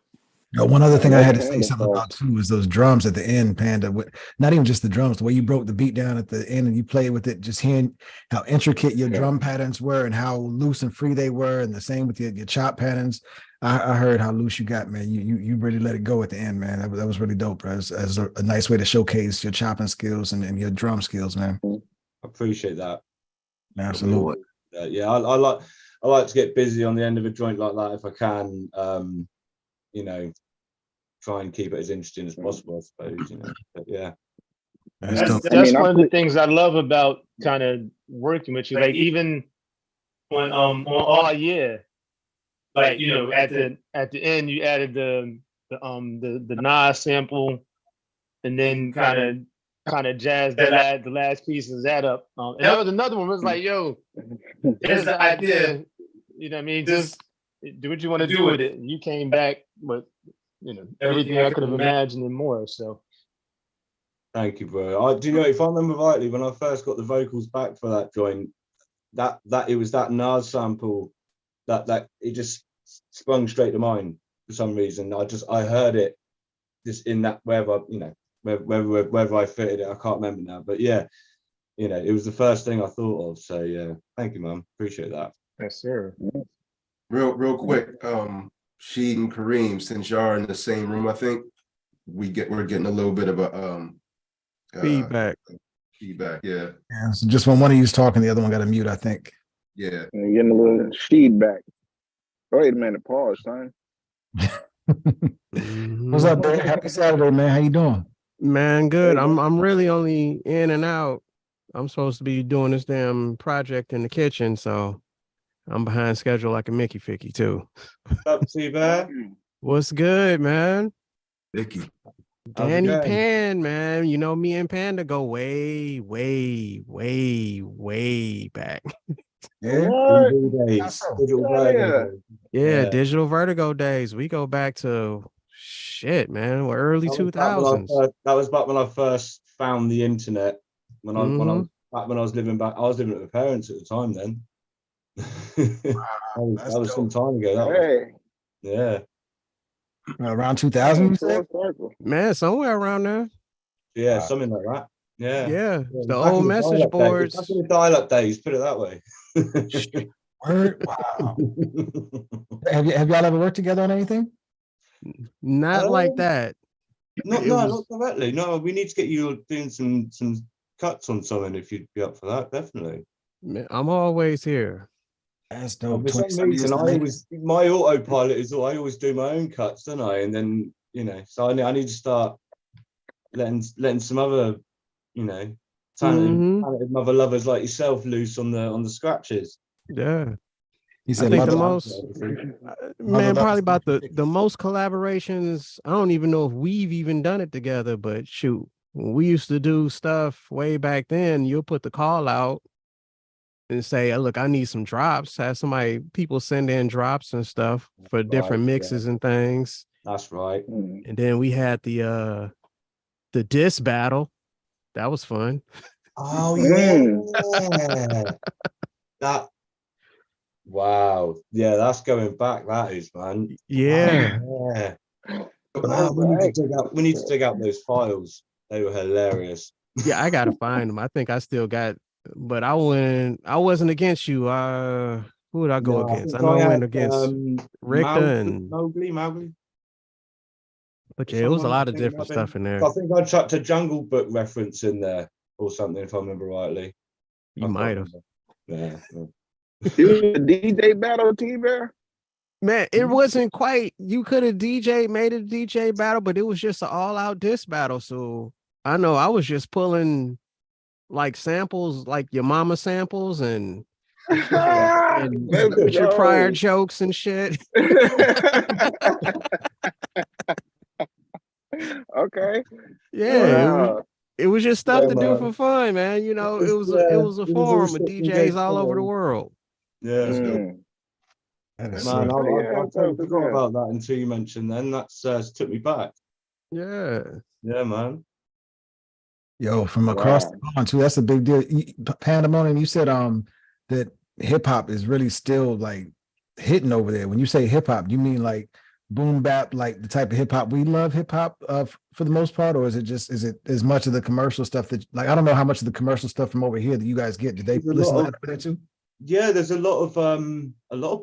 You know, one other thing I had to say Panda something sauce. about too is those drums at the end, Panda. Not even just the drums, the way you broke the beat down at the end and you played with it, just hearing how intricate your drum patterns were and how loose and free they were, and the same with your chop patterns. I heard how loose you got, man. You really let it go at the end, man. That was really dope, bro. As a nice way to showcase your chopping skills and your drum skills, man. I appreciate that. Absolutely. Yeah, I like to get busy on the end of a joint like that if I can. You know, try and keep it as interesting as possible, I suppose. You know, but yeah. That's one of the things I love about kind of working with you. Like even on all year, like you know, at the end you added the Nas sample, and then kind of jazzed the last piece of that up. And that was another one. It was like, yo, here's the idea. You know what I mean? Just do what you want to do with it. You came back with, you know, everything I could have imagined and more. So thank you, bro. Do you know, if I remember rightly, when I first got the vocals back for that joint, that it was that Nas sample that it just sprung straight to mind for some reason. I heard it just in that wherever I fitted it. I can't remember now, but yeah, you know, it was the first thing I thought of. So yeah, thank you, man. Appreciate that. yes, sir. Real quick, Sheed and Kareem, since y'all are in the same room, I think we're getting a little bit of a feedback. Yeah. Yeah. So just when one of you's talking, the other one got a mute, I think. Yeah. And getting a little feedback. Wait a minute, pause, son. What's up, bro? Happy Saturday, man. How you doing? Man, good. I'm really only in and out. I'm supposed to be doing this damn project in the kitchen, so I'm behind schedule like a Mickey Ficky too. What's up, T-Bear? What's good, man? Vicky. Danny Pan, man. You know, me and Panda go way, way, way, way back. Yeah. Digital Vertigo days. We go back to shit, man. We're early 2000s. That was back when I first found the internet. When I was living back, I was living with my parents at the time then. that was some time ago. Yeah. Around 2000, man, somewhere around there. Yeah, something like that. Yeah. The old message boards. Back in the dial-up days, put it that way. Wow. Have y'all ever worked together on anything? Not like that. Not directly. No, we need to get you doing some cuts on something if you'd be up for that. Definitely. I'm always here. That's dope. For some reason, my autopilot is I always do my own cuts, don't I? And then, you know, so I need to start letting some other, you know, talented mother lovers like yourself loose on the scratches. Yeah. He said, I think the most, man, probably about the most collaborations. I don't even know if we've even done it together, but shoot, when we used to do stuff way back then, you'll put the call out and say, look, I need some drops. Have people send in drops and stuff for different mixes and things. That's right. And then we had the diss battle. That was fun. Oh yeah. Wow. Yeah, that's going back. That is, man. Yeah. Wow, we need to dig out those files. They were hilarious. Yeah, I gotta find them. I think I still got, but I wasn't against you. Who would I go against? I know I went against Richter and Mowgli. But yeah, it was a lot of different stuff in there. I think I chucked a Jungle Book reference in there or something, if I remember rightly. You might have. Yeah. You a DJ battle, T-Bear? Man, it wasn't quite. You could have made a DJ battle, but it was just an all-out diss battle. So I know I was just pulling like samples, like your mama samples and your prior jokes and shit. Okay. Yeah. Wow. It was just stuff to do for fun, man. You know, it was a forum of DJs all over the world. Yeah. Man, I totally forgot about that until you mentioned then. That's took me back. Yeah. Yeah, man. Yo, from across the pond too. That's a big deal. Pandamonium, you said that hip hop is really still like hitting over there? When you say hip hop, you mean like boom bap, like the type of hip hop we love hip hop for the most part, or is it as much of the commercial stuff that, like, I don't know how much of the commercial stuff from over here that you guys get. Did they listen to that over there too? Yeah, there's a lot of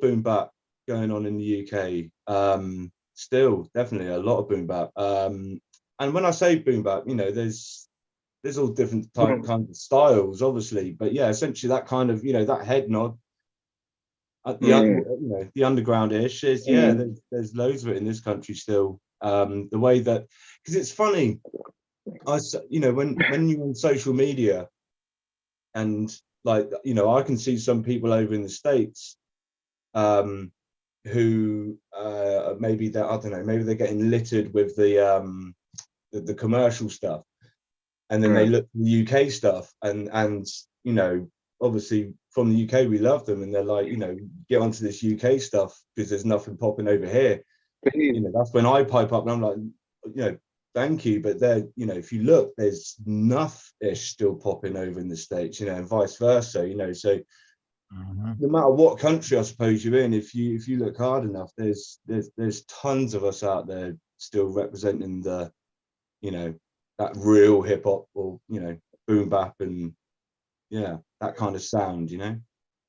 boom bap going on in the UK. Still, definitely a lot of boom bap. And when I say boom bap, you know, there's all different kinds of styles, obviously, but yeah, essentially that kind of, you know, that head nod, you know, the underground-ish is, yeah, there's loads of it in this country still. The way that, because it's funny, you know, when you're on social media, and like, you know, I can see some people over in the States who maybe they're, I don't know, maybe they're getting littered with the commercial stuff, and then they look at the UK stuff, and you know, obviously from the UK we love them, and they're like, you know, get onto this UK stuff because there's nothing popping over here. You know, that's when I pipe up and I'm like, you know, thank you, but there, you know, if you look, there's enough-ish still popping over in the States, you know, and vice versa, you know. So no matter what country I suppose you're in, if you look hard enough, there's tons of us out there still representing the, you know, that real hip hop, or, you know, boom bap, and yeah, that kind of sound, you know.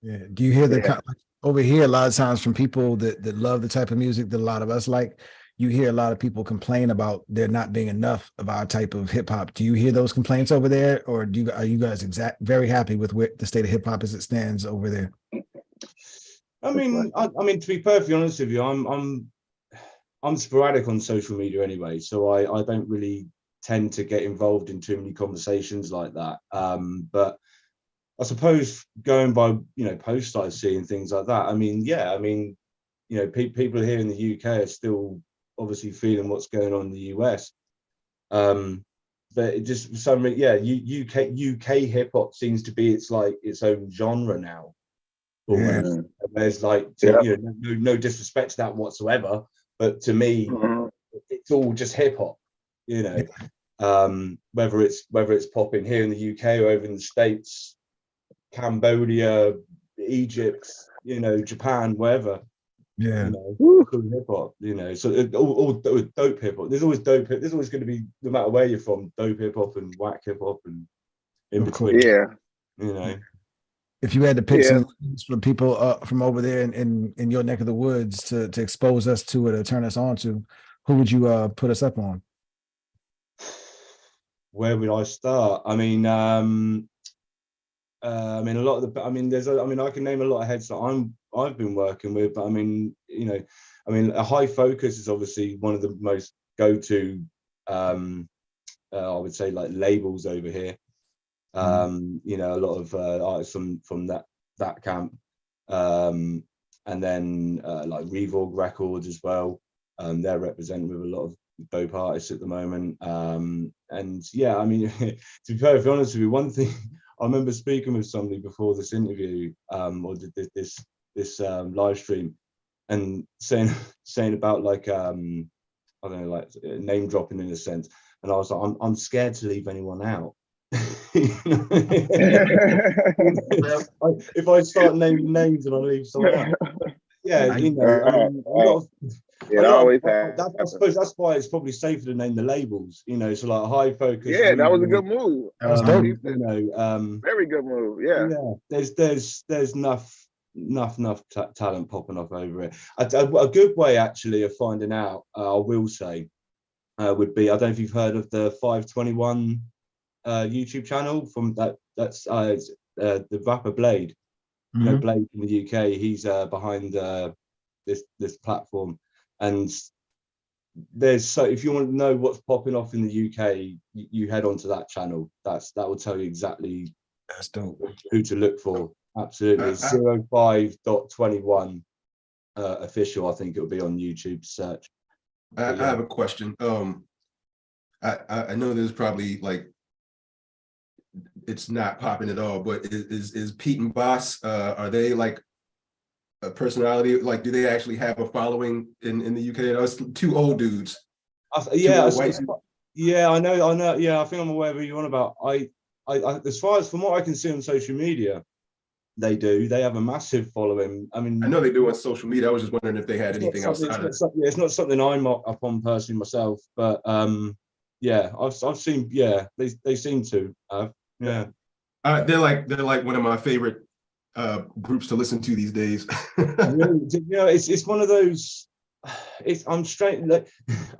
Yeah. Do you hear the over here a lot of times from people that love the type of music that a lot of us like? You hear a lot of people complain about there not being enough of our type of hip hop. Do you hear those complaints over there, or are you guys very happy with where the state of hip hop as it stands over there? I mean, to be perfectly honest with you, I'm sporadic on social media anyway, so I don't really tend to get involved in too many conversations like that. But I suppose going by, you know, posts I see and things like that, I mean, yeah, I mean, you know, people here in the UK are still obviously feeling what's going on in the US. But it just, for some reason, yeah, UK hip hop seems to be its own genre now. Almost. There's like, you know, no disrespect to that whatsoever, but to me, it's all just hip hop, you know. Whether it's popping here in the UK or over in the States, Cambodia, Egypt, you know, Japan, wherever. Yeah, you know, hip hop, you know, so all dope hip hop. There's always dope. There's always going to be, no matter where you're from, dope hip hop and whack hip hop and in between. Yeah, you know. If you had to pick some for people from over there in your neck of the woods to expose us to it or turn us on to, who would you put us up on? Where would I start? I mean, a lot of the, I mean, I can name a lot of heads that I've been working with, but I mean, you know, a High Focus is obviously one of the most go-to, I would say, like, labels over here. You know, a lot of artists from that camp, and then like Revolve Records as well. They're represented with a lot of dope artists at the moment. And yeah, I mean, to be perfectly honest with you, one thing I remember speaking with somebody before this interview, or this live stream, and saying about, like, I don't know, like name dropping in a sense, and I was like, I'm scared to leave anyone out. If I start naming names and I leave someone out, yeah, you know, I suppose that's why it's probably safer to name the labels, you know. So like High Focus. Yeah, that was a good move. That was dope. You know, very good move. Yeah. There's enough talent popping up over it. A good way actually of finding out, I will say, would be, I don't know if you've heard of the 521 YouTube channel from that's the rapper Blade. You know, Blade in the UK, he's behind this platform, and so if you want to know what's popping off in the UK, you head onto that channel. That will tell you exactly who to look for. Absolutely. It's 05.21 official, I think it will be on YouTube search. I have a question. I know there's probably, like, it's not popping at all, but is Pete and Boss, are they like a personality? Like, do they actually have a following in the UK? It's two old dudes. Yeah, I know. Yeah, I think I'm aware of who you're on about. I as far as from what I can see on social media, They do. They have a massive following. I mean, I know they do on social media. I was just wondering if they had anything outside of it. It's not something I'm up on personally myself, but yeah, I've seen. Yeah, they seem to have. Yeah, they're like one of my favorite groups to listen to these days. really, you know, it's one of those. I'm strange. Like,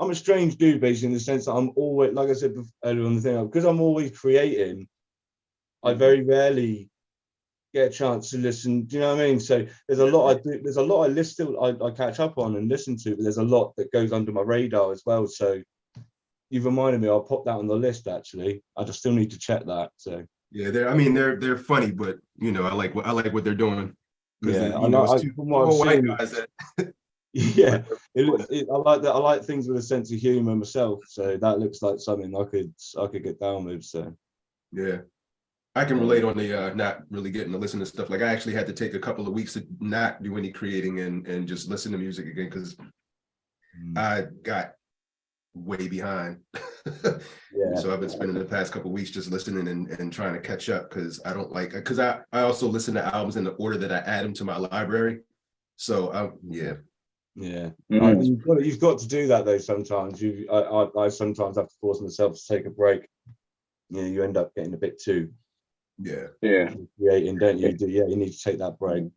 I'm a strange dude, basically, in the sense that I'm always, like I said earlier on the thing, because I'm always creating. I very rarely get a chance to listen. Do you know what I mean? So there's a lot I do. There's a lot I I catch up on and listen to, but there's a lot that goes under my radar as well. So you've reminded me. I'll pop that on the list. Actually, I just still need to check that. So yeah, they're funny, but you know, I like what they're doing. Yeah, it's two from what I've white seen, guys that. Yeah, I like that. I like things with a sense of humor myself. So that looks like something I could get down with. So yeah. I can relate on the not really getting to listen to stuff. Like I actually had to take a couple of weeks to not do any creating and just listen to music again because I got way behind. Yeah. So I've been spending the past couple of weeks just listening and trying to catch up because I don't like because I also listen to albums in the order that I add them to my library. So yeah. You've got to do that though. Sometimes I sometimes have to force myself to take a break. You know, you end up getting a bit too. Creating, don't you? You need to take that break.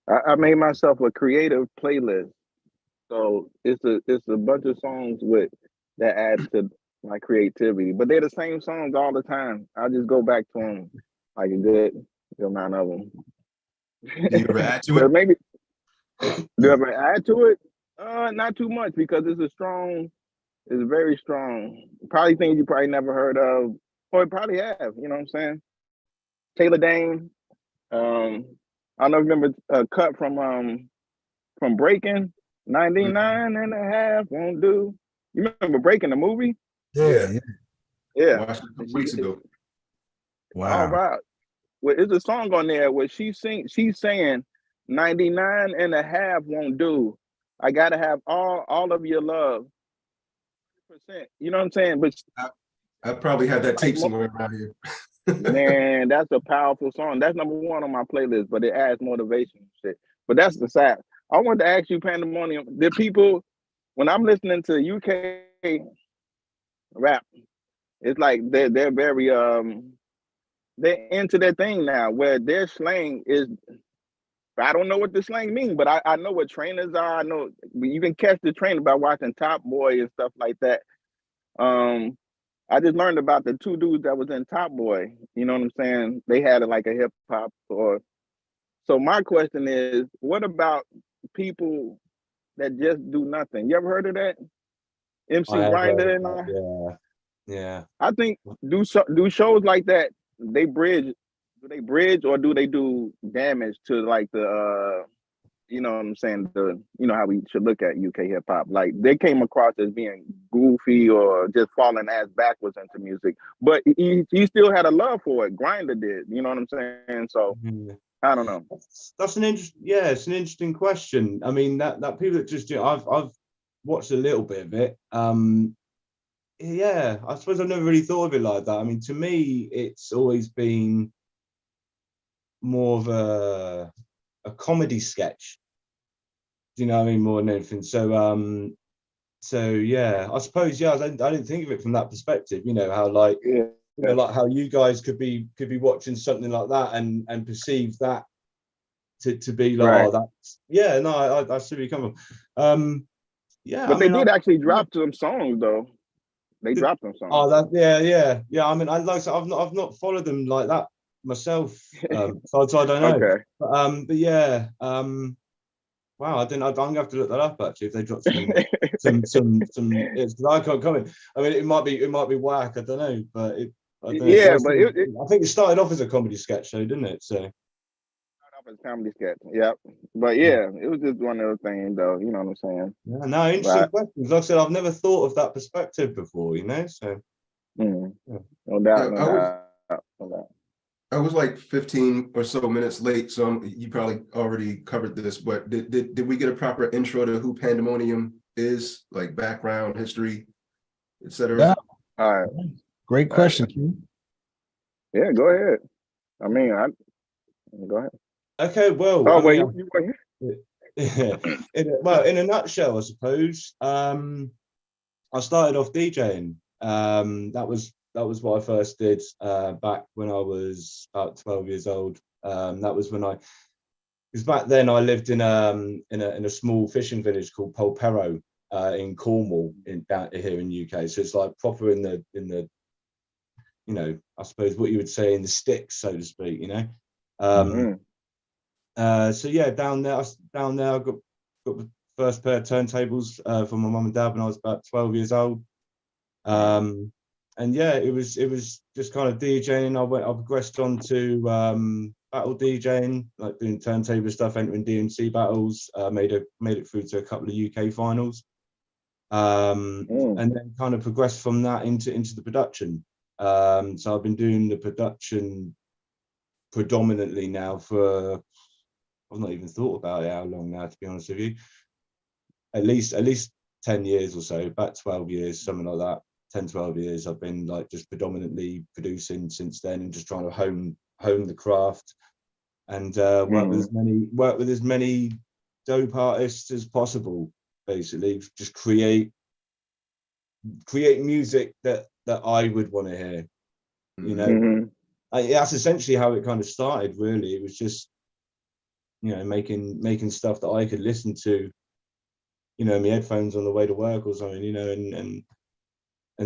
I made myself a creative playlist, so it's a bunch of songs that add to my creativity, but they're the same songs all the time. I just go back to them like a good amount of them. Do you ever add to it? Maybe do you ever add to it? Not too much because it's very strong. Probably things you probably never heard of, or probably have. You know what I'm saying? Taylor Dane. I don't know if you remember a cut from Breaking, 99 and a half won't do. You remember Breaking the movie? Yeah. Watched it a couple weeks ago. Wow. Oh, wow. Well, there's a song on there where she's saying 99 and a half won't do. I gotta have all of your love. You know what I'm saying? But I probably had that tape somewhere around here. Man, that's a powerful song. That's number one on my playlist, but it adds motivation and shit. But that's the sad. I wanted to ask you, Pandamonium, the people, when I'm listening to UK rap, it's like they're very they're into their thing now where their slang is, I don't know what the slang means, but I know what trainers are. I know you can catch the trainer by watching Top Boy and stuff like that. I just learned about the two dudes that was in Top Boy. You know what I'm saying? They had it like a hip hop or. So my question is, what about people that just do nothing? You ever heard of that? MC Grinder and yeah. I think do shows like that. They bridge. Do they bridge or do they do damage to like the you know what I'm saying, how we should look at UK hip hop. Like they came across as being goofy or just falling ass backwards into music, but he still had a love for it. Grinder did, you know what I'm saying? So I don't know. That's it's an interesting question. I mean that people that just do, I've watched a little bit of it. I suppose I've never really thought of it like that. I mean, to me, it's always been more of a comedy sketch. Do you know what I mean? More than anything. So I suppose I didn't think of it from that perspective. You know how like like how you guys could be watching something like that and perceive that to be like, right. Oh, that's I see where you come from. But they did actually drop some songs though. They dropped some songs. Oh, that I mean, I've not followed them like that myself, so I don't know. Okay. But wow, I'm gonna have to look that up actually if they dropped some because I can't comment. I mean, it might be whack. I don't know, but I don't know. But I think it started off as a comedy sketch show, didn't it? So. As comedy sketch, yep. But it was just one of those things, though. You know what I'm saying? Yeah, no, interesting questions. Like I said, I've never thought of that perspective before. You know, so no doubt. I was like 15 or so minutes late, so you probably already covered this. But did we get a proper intro to who Pandamonium is, like background, history, etc.? Yeah. All right. Great question, Q. Yeah, go ahead. I mean, Go ahead. Okay, well, Oh, I wait, mean, you in a nutshell, I suppose, I started off DJing. That was what I first did back when I was about 12 years old. That was when because back then I lived in a small fishing village called Polperro in Cornwall, down here in UK. So it's like proper in the you know, I suppose what you would say in the sticks, so to speak. You know. So yeah, down there I got the first pair of turntables from my mum and dad when I was about 12 years old. And yeah, it was just kind of DJing. I progressed on to battle DJing, like doing turntable stuff, entering DMC battles. Made it through to a couple of UK finals, and then kind of progressed from that into the production. So I've been doing the production predominantly now for, I've not even thought about it how long now, to be honest with you. At least 10 years or so, about 12 years, something like that. 10, 12 years I've been like just predominantly producing since then, and just trying to hone the craft and work with as many dope artists as possible. Basically, just create music that I would want to hear. You know, that's essentially how it kind of started. Really, it was just, you know, making stuff that I could listen to, you know, my headphones on the way to work or something, you know, and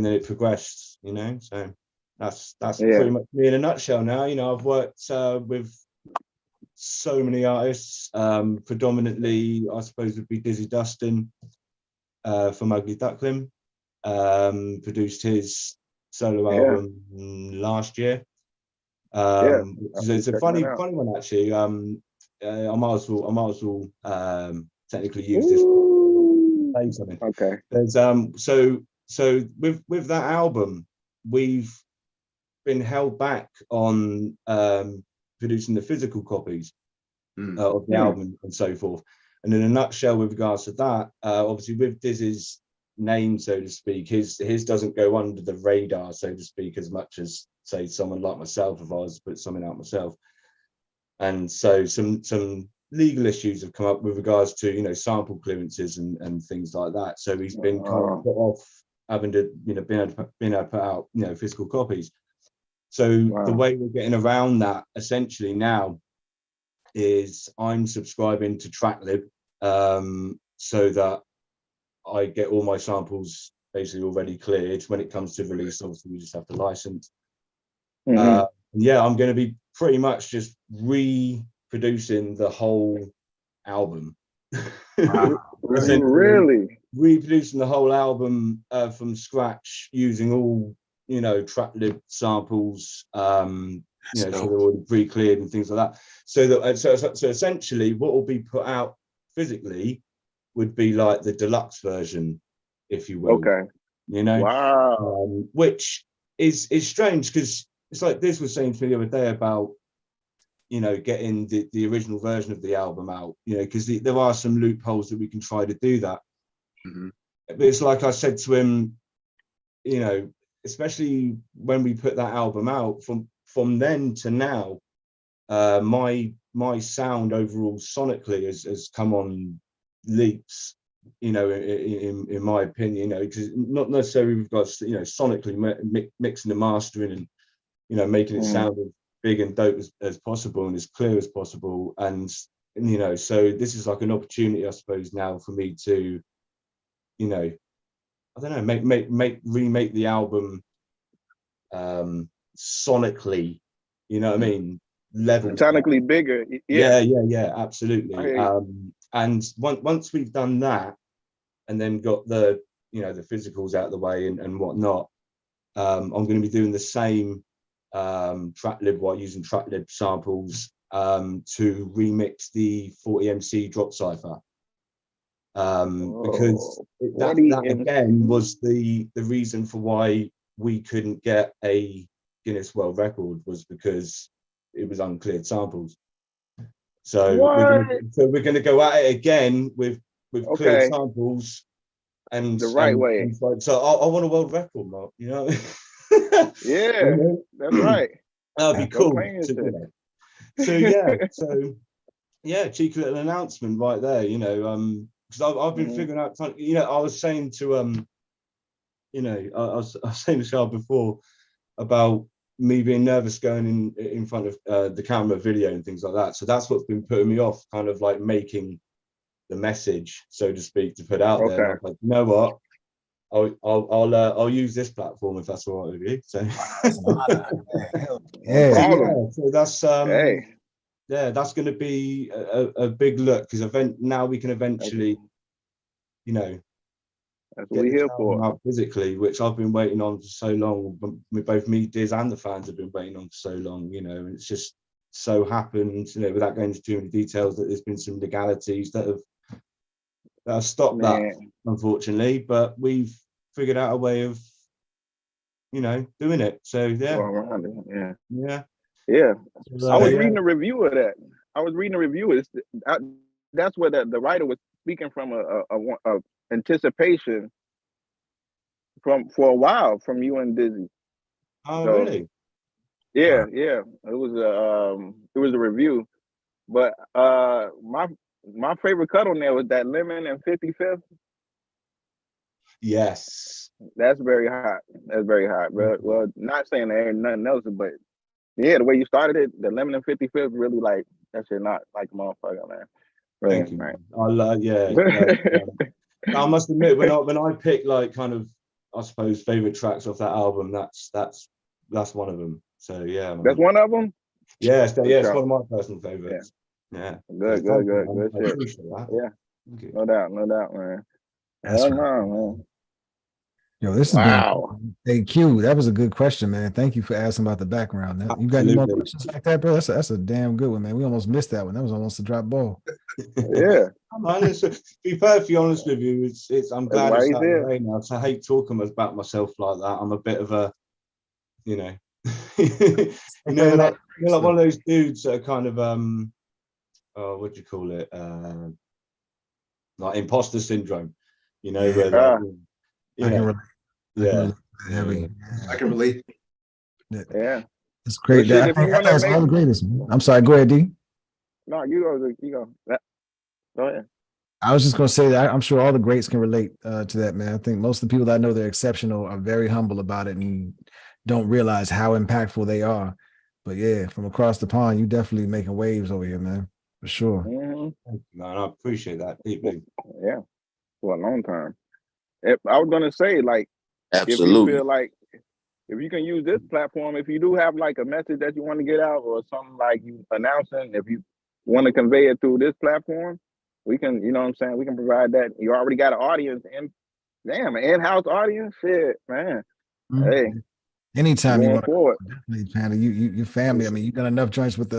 then it progressed, you know. So that's pretty much me in a nutshell now. You know, I've worked with so many artists, predominantly I suppose would be Dizzy Dustin from Ugly Duckling. Produced his solo album last year. It's a funny one actually. I might as well technically use this to say something. Okay. There's so with that album, we've been held back on producing the physical copies of the album and so forth. And in a nutshell, with regards to that, obviously with Dizzy's name, so to speak, his doesn't go under the radar, so to speak, as much as say someone like myself, if I was to put something out myself. And so some legal issues have come up with regards to, you know, sample clearances and things like that. So he's been kind of put off having to, you know, being able to put out, you know, physical copies. So the way we're getting around that essentially now is I'm subscribing to TrackLib, so that I get all my samples basically already cleared. When it comes to release, obviously we just have to license. Yeah, I'm going to be pretty much just reproducing the whole album. Really? Reproducing the whole album from scratch, using all, you know, TrackLib samples, you know, so they're already pre-cleared and things like that. So that so essentially what will be put out physically would be like the deluxe version, if you will. Okay. You know, which is strange, because it's like this was saying to me the other day about, you know, getting the original version of the album out, you know, because there are some loopholes that we can try to do that. But it's like I said to him, you know, especially when we put that album out, from then to now, my sound overall sonically has come on leaps, you know, in my opinion, you know, because not necessarily we've got, you know, sonically mixing and mastering and, you know, making it sound as big and dope as possible and as clear as possible. And, you know, so this is like an opportunity, I suppose, now for me to, you know, I don't know, remake the album sonically, you know what I mean, level sonically bigger. Yeah, absolutely. And once we've done that and then got the, you know, the physicals out of the way and whatnot, I'm going to be doing the same TrackLib, while using TrackLib samples to remix the 40MC drop cipher, because that again was the reason for why we couldn't get a Guinness World Record, was because it was uncleared samples. So we're going to go at it again with cleared samples and the right way. And so I want a world record, Mark, you know. Yeah, that's right. That'd be cool. cheeky little announcement right there, you know, because I've been figuring out, you know, I was saying to you know, I was saying to Charles before about me being nervous going in front of the camera video and things like that. So that's what's been putting me off, kind of like making the message, so to speak, to put out there. And I was like, you know what? I'll use this platform if that's all right with you. So so that's that's going to be a big look, because now we can eventually, you know, that's what we're here for. Out physically, which I've been waiting on for so long. Both me, Diz, and the fans have been waiting on for so long, you know, and it's just so happened, you know, without going into too many details, that there's been some legalities that have stopped that, unfortunately, but we've figured out a way of, you know, doing it. So I So, was reading a review of that. That's where the writer was speaking from a anticipation for a while from you and Dizzy. Oh, so, really? Yeah, yeah. It was a review, but my favorite cut on there was that Lemon and 55th. Yes, that's very hot. That's very hot. Well, not saying there ain't nothing else, but yeah, the way you started it, the Lemon and 55th, really like that shit, not like a motherfucker, man. Really, thank you, man. I must admit, when I pick like kind of, I suppose, favorite tracks off that album, that's one of them. So yeah, man. That's one of them. Yeah, it's one of my personal favorites. Yeah. Good shit. Yeah, no doubt, man. That's right. Man. Yo, this is wow. Hey Q, that was a good question, man. Thank you for asking about the background. You got any more questions like that, bro? That's a damn good one, man. We almost missed that one. That was almost a drop ball. Yeah. Man, to be perfectly honest with you, I'm glad it's out of the way now. I hate talking about myself like that. I'm a bit of a, you know, like one of those dudes that are kind of what do you call it? Like imposter syndrome, you know, where like, I can relate. Yeah, it's great. I think that's all the greatest. I'm sorry. Go ahead, D. No, you go. Go ahead. I was just gonna say that I'm sure all the greats can relate to that, man. I think most of the people that I know, they're exceptional, are very humble about it and don't realize how impactful they are. But yeah, from across the pond, you definitely making waves over here, man, for sure. Thank you, man. I appreciate that deeply. Yeah, for a long time. I was gonna say, like, absolutely, if you feel like if you can use this platform, if you do have like a message that you want to get out or something like you announcing, if you want to convey it through this platform, we can, you know what I'm saying? We can provide that. You already got an audience, and damn, an in-house audience, shit, man. Mm-hmm. Hey, anytime you want to definitely, Panda, your family. I mean, you got enough joints with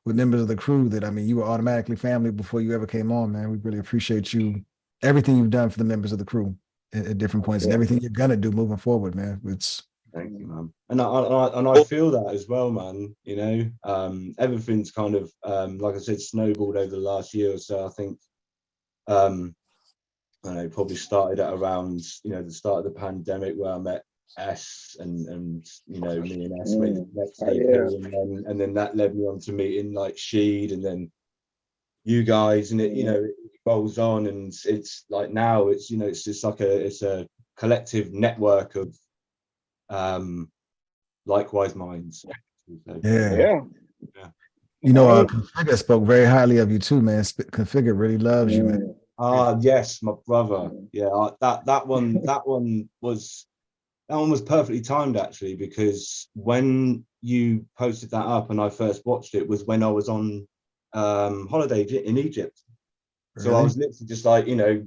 members of the crew that, I mean, you were automatically family before you ever came on, man. We really appreciate you, everything you've done for the members of the crew at different points, and everything you're gonna do moving forward, man. Thank you, man. And I feel that as well, man. You know, everything's kind of like I said, snowballed over the last year or so. I think I know, probably started at around, you know, the start of the pandemic, where I met S and you know, me and S made the next EP, and then that led me on to meeting like Sheed and then you guys, and it, you know, it rolls on, and it's like now it's, you know, it's just like it's a collective network of likewise minds. Yeah. You know, Configure spoke very highly of you too, man. Configure really loves you, man. Yes, my brother. Yeah, that one was perfectly timed, actually, because when you posted that up and I first watched it was when I was on holiday in Egypt. So I was literally just like, you know,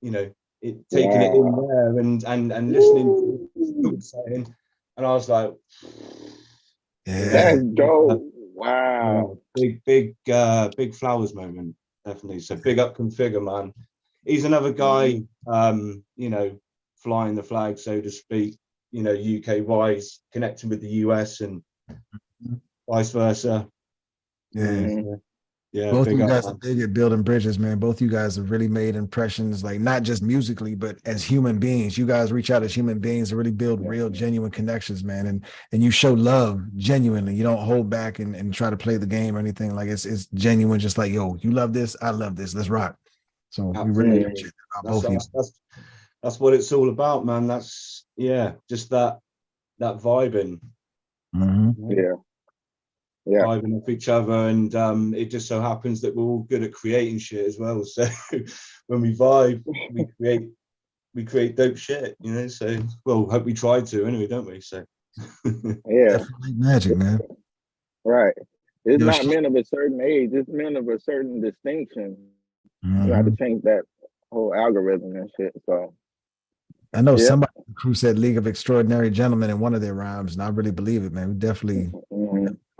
taking it in there and listening to what saying, and I was like, that's dope. Wow. Big flowers moment, definitely. So big up Configure, man. He's another guy, you know, flying the flag, so to speak, you know, UK wise, connecting with the US and vice versa. Yeah, Both of big you up, guys man. are big at building bridges, man. Both you guys have really made impressions, like not just musically, but as human beings. You guys reach out as human beings to really build real, genuine connections, man. And you show love genuinely. You don't hold back and try to play the game or anything. Like it's genuine, just like, yo, you love this, I love this. Let's rock. So we really appreciate that about both of you. That's what it's all about, man. That's just that vibing. Yeah. Vibing off each other, and it just so happens that we're all good at creating shit as well. So when we vibe, we create dope shit, you know. So hope we try to anyway, don't we? So Definitely magic, man. Right. It's Yo, not men of a certain age, it's men of a certain distinction. You have to change that whole algorithm and shit. So I know somebody in the crew said League of Extraordinary Gentlemen in one of their rhymes, and I really believe it, man. We definitely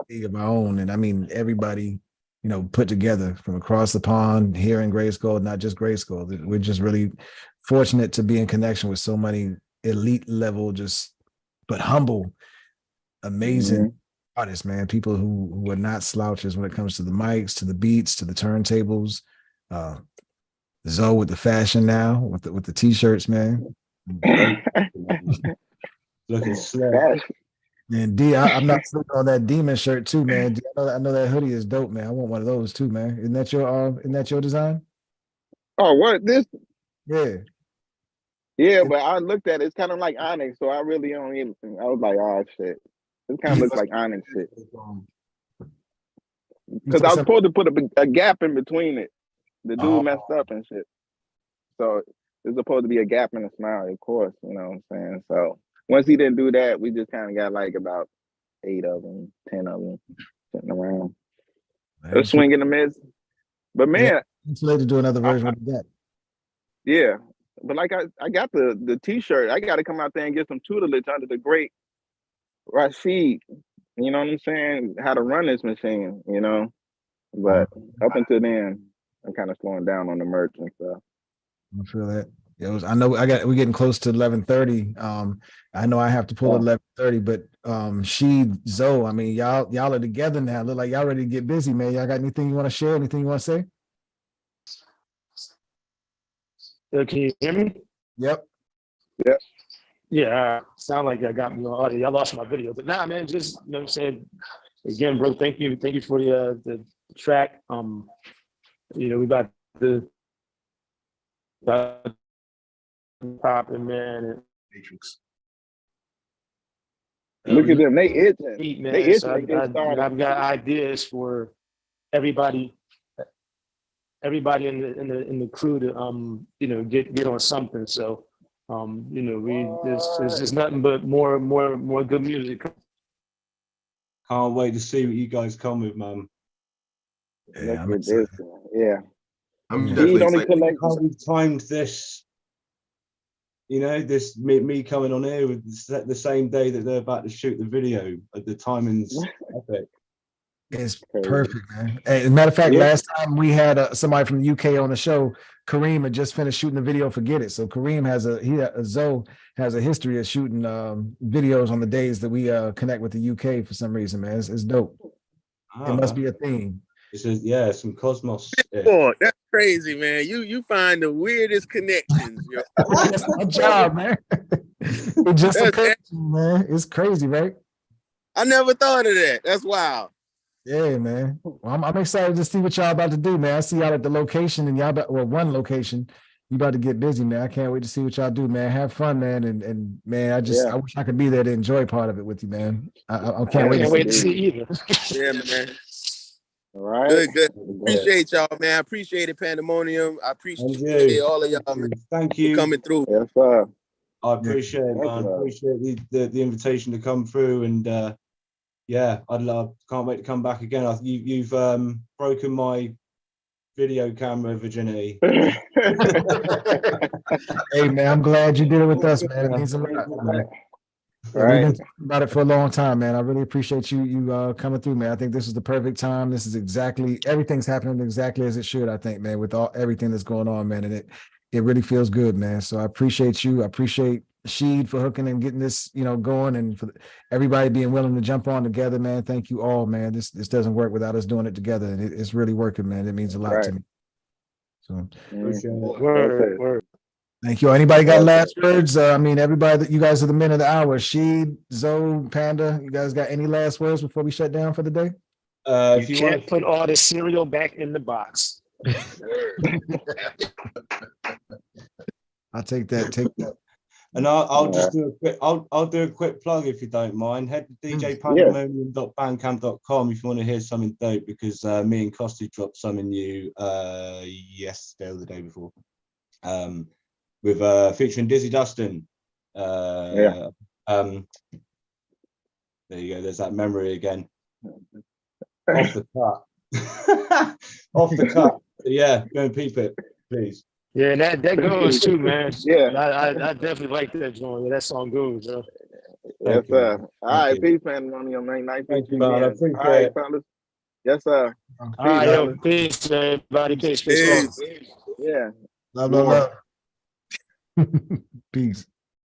league of our own. And I mean, everybody, you know, put together from across the pond here in GRYSKLL, not just GRYSKLL. We're just really fortunate to be in connection with so many elite level, but humble, amazing artists, man. People who are not slouches when it comes to the mics, to the beats, to the turntables. Zoe with the fashion now, with the t-shirts, man. Looking slick. And D, I'm not sleeping on that demon shirt too, man. D, I know that hoodie is dope, man. I want one of those too, man. Isn't that your design? Oh, what this? Yeah, but I looked at it. It's kind of like Onyx, so I really don't even. I was like, oh shit, it kind of looks like Onyx shit. Because I was supposed to put a gap in between it. The dude messed up and shit. So there's supposed to be a gap in the smile, of course, you know what I'm saying? So once he didn't do that, we just kind of got like about 8 of them, 10 of them sitting around. A swing in the midst. But man, it's late to do another version of that. Yeah. But like I got the t-shirt. I gotta come out there and get some tutelage under the great Rashid. You know what I'm saying? How to run this machine, you know. But up until then, I'm kind of slowing down on the merch and stuff. I feel that. I know we're getting close to 11:30. I know I have to pull at 11:30, but Zoe, I mean, y'all are together now. Look like y'all ready to get busy, man. Y'all got anything you want to share? Anything you want to say? Can you hear me? Yep. Yeah, sound like I got me on audio. Y'all lost my video, but nah, man, just you know what I'm saying. Again, bro, thank you for the track. You know, we about to popping, man. Matrix. Look at them, they itching. Man, They itching so to get started. I've got ideas for everybody in the crew to you know get on something. So you know there's just nothing but more good music. Can't wait to see what you guys come with, man. Yeah, I'm excited. I'm definitely excited. How we've timed this, you know, this me coming on here with the same day that they're about to shoot the video. The timing's epic. It's perfect, man. As a matter of fact, last time we had somebody from the UK on the show, Kareem had just finished shooting the video Forget It. So Kareem Zoe has a history of shooting videos on the days that we connect with the UK for some reason, man. It's dope. It must be a theme. It's some cosmos. Pitchfork, that's crazy, man. You find the weirdest connections, yo. That's my job, man. It just occurred to me, man. It's crazy, right? I never thought of that. That's wild. Yeah, man. Well, I'm excited to see what y'all about to do, man. I see y'all at the location, and one location. You about to get busy, man. I can't wait to see what y'all do, man. Have fun, man, and man, I wish I could be there to enjoy part of it with you, man. I can't wait to see either. Yeah, man. All right. Good. Appreciate y'all, man. I appreciate it, Pandemonium. I appreciate all of y'all, man. Thank you for coming through. Yes, sir. I appreciate it, man. Appreciate the invitation to come through, and can't wait to come back again. You've broken my video camera virginity. Hey, man, I'm glad you did it with us, man. It means a lot. Man. We've been talking about it for a long time, man. I really appreciate you coming through, man. I think this is the perfect time. This is everything's happening exactly as it should, I think, man, with everything that's going on, man. And it really feels good, man. So I appreciate you. I appreciate Sheed for hooking and getting this, going, and for everybody being willing to jump on together, man. Thank you all, man. This doesn't work without us doing it together. And it's really working, man. It means a lot to me. So Word. thank you. Anybody got last words? I mean, everybody, you guys are the men of the hour. Sheed, Zoe, Panda, you guys got any last words before we shut down for the day? If you can't put all the cereal back in the box. I'll take that. Take that. And I'll just do a quick. I'll do a quick plug if you don't mind. Head to djpandamonium.bandcamp.com if you want to hear something dope, because me and Costi dropped something new yesterday or the day before, with featuring Dizzy Dustin. There you go. There's that memory again. Off the cut. Off the cut. Yeah, go and peep it, please. Yeah, that goes too, man. Yeah. I definitely like that joint. Yeah, that song goes, bro. Yes, sir. All right, peace, Pandamonium, man. Nice to meet you again. All right, fellas. Yes, sir. All right, yo, peace, everybody. Peace. Yeah. Love. Peace.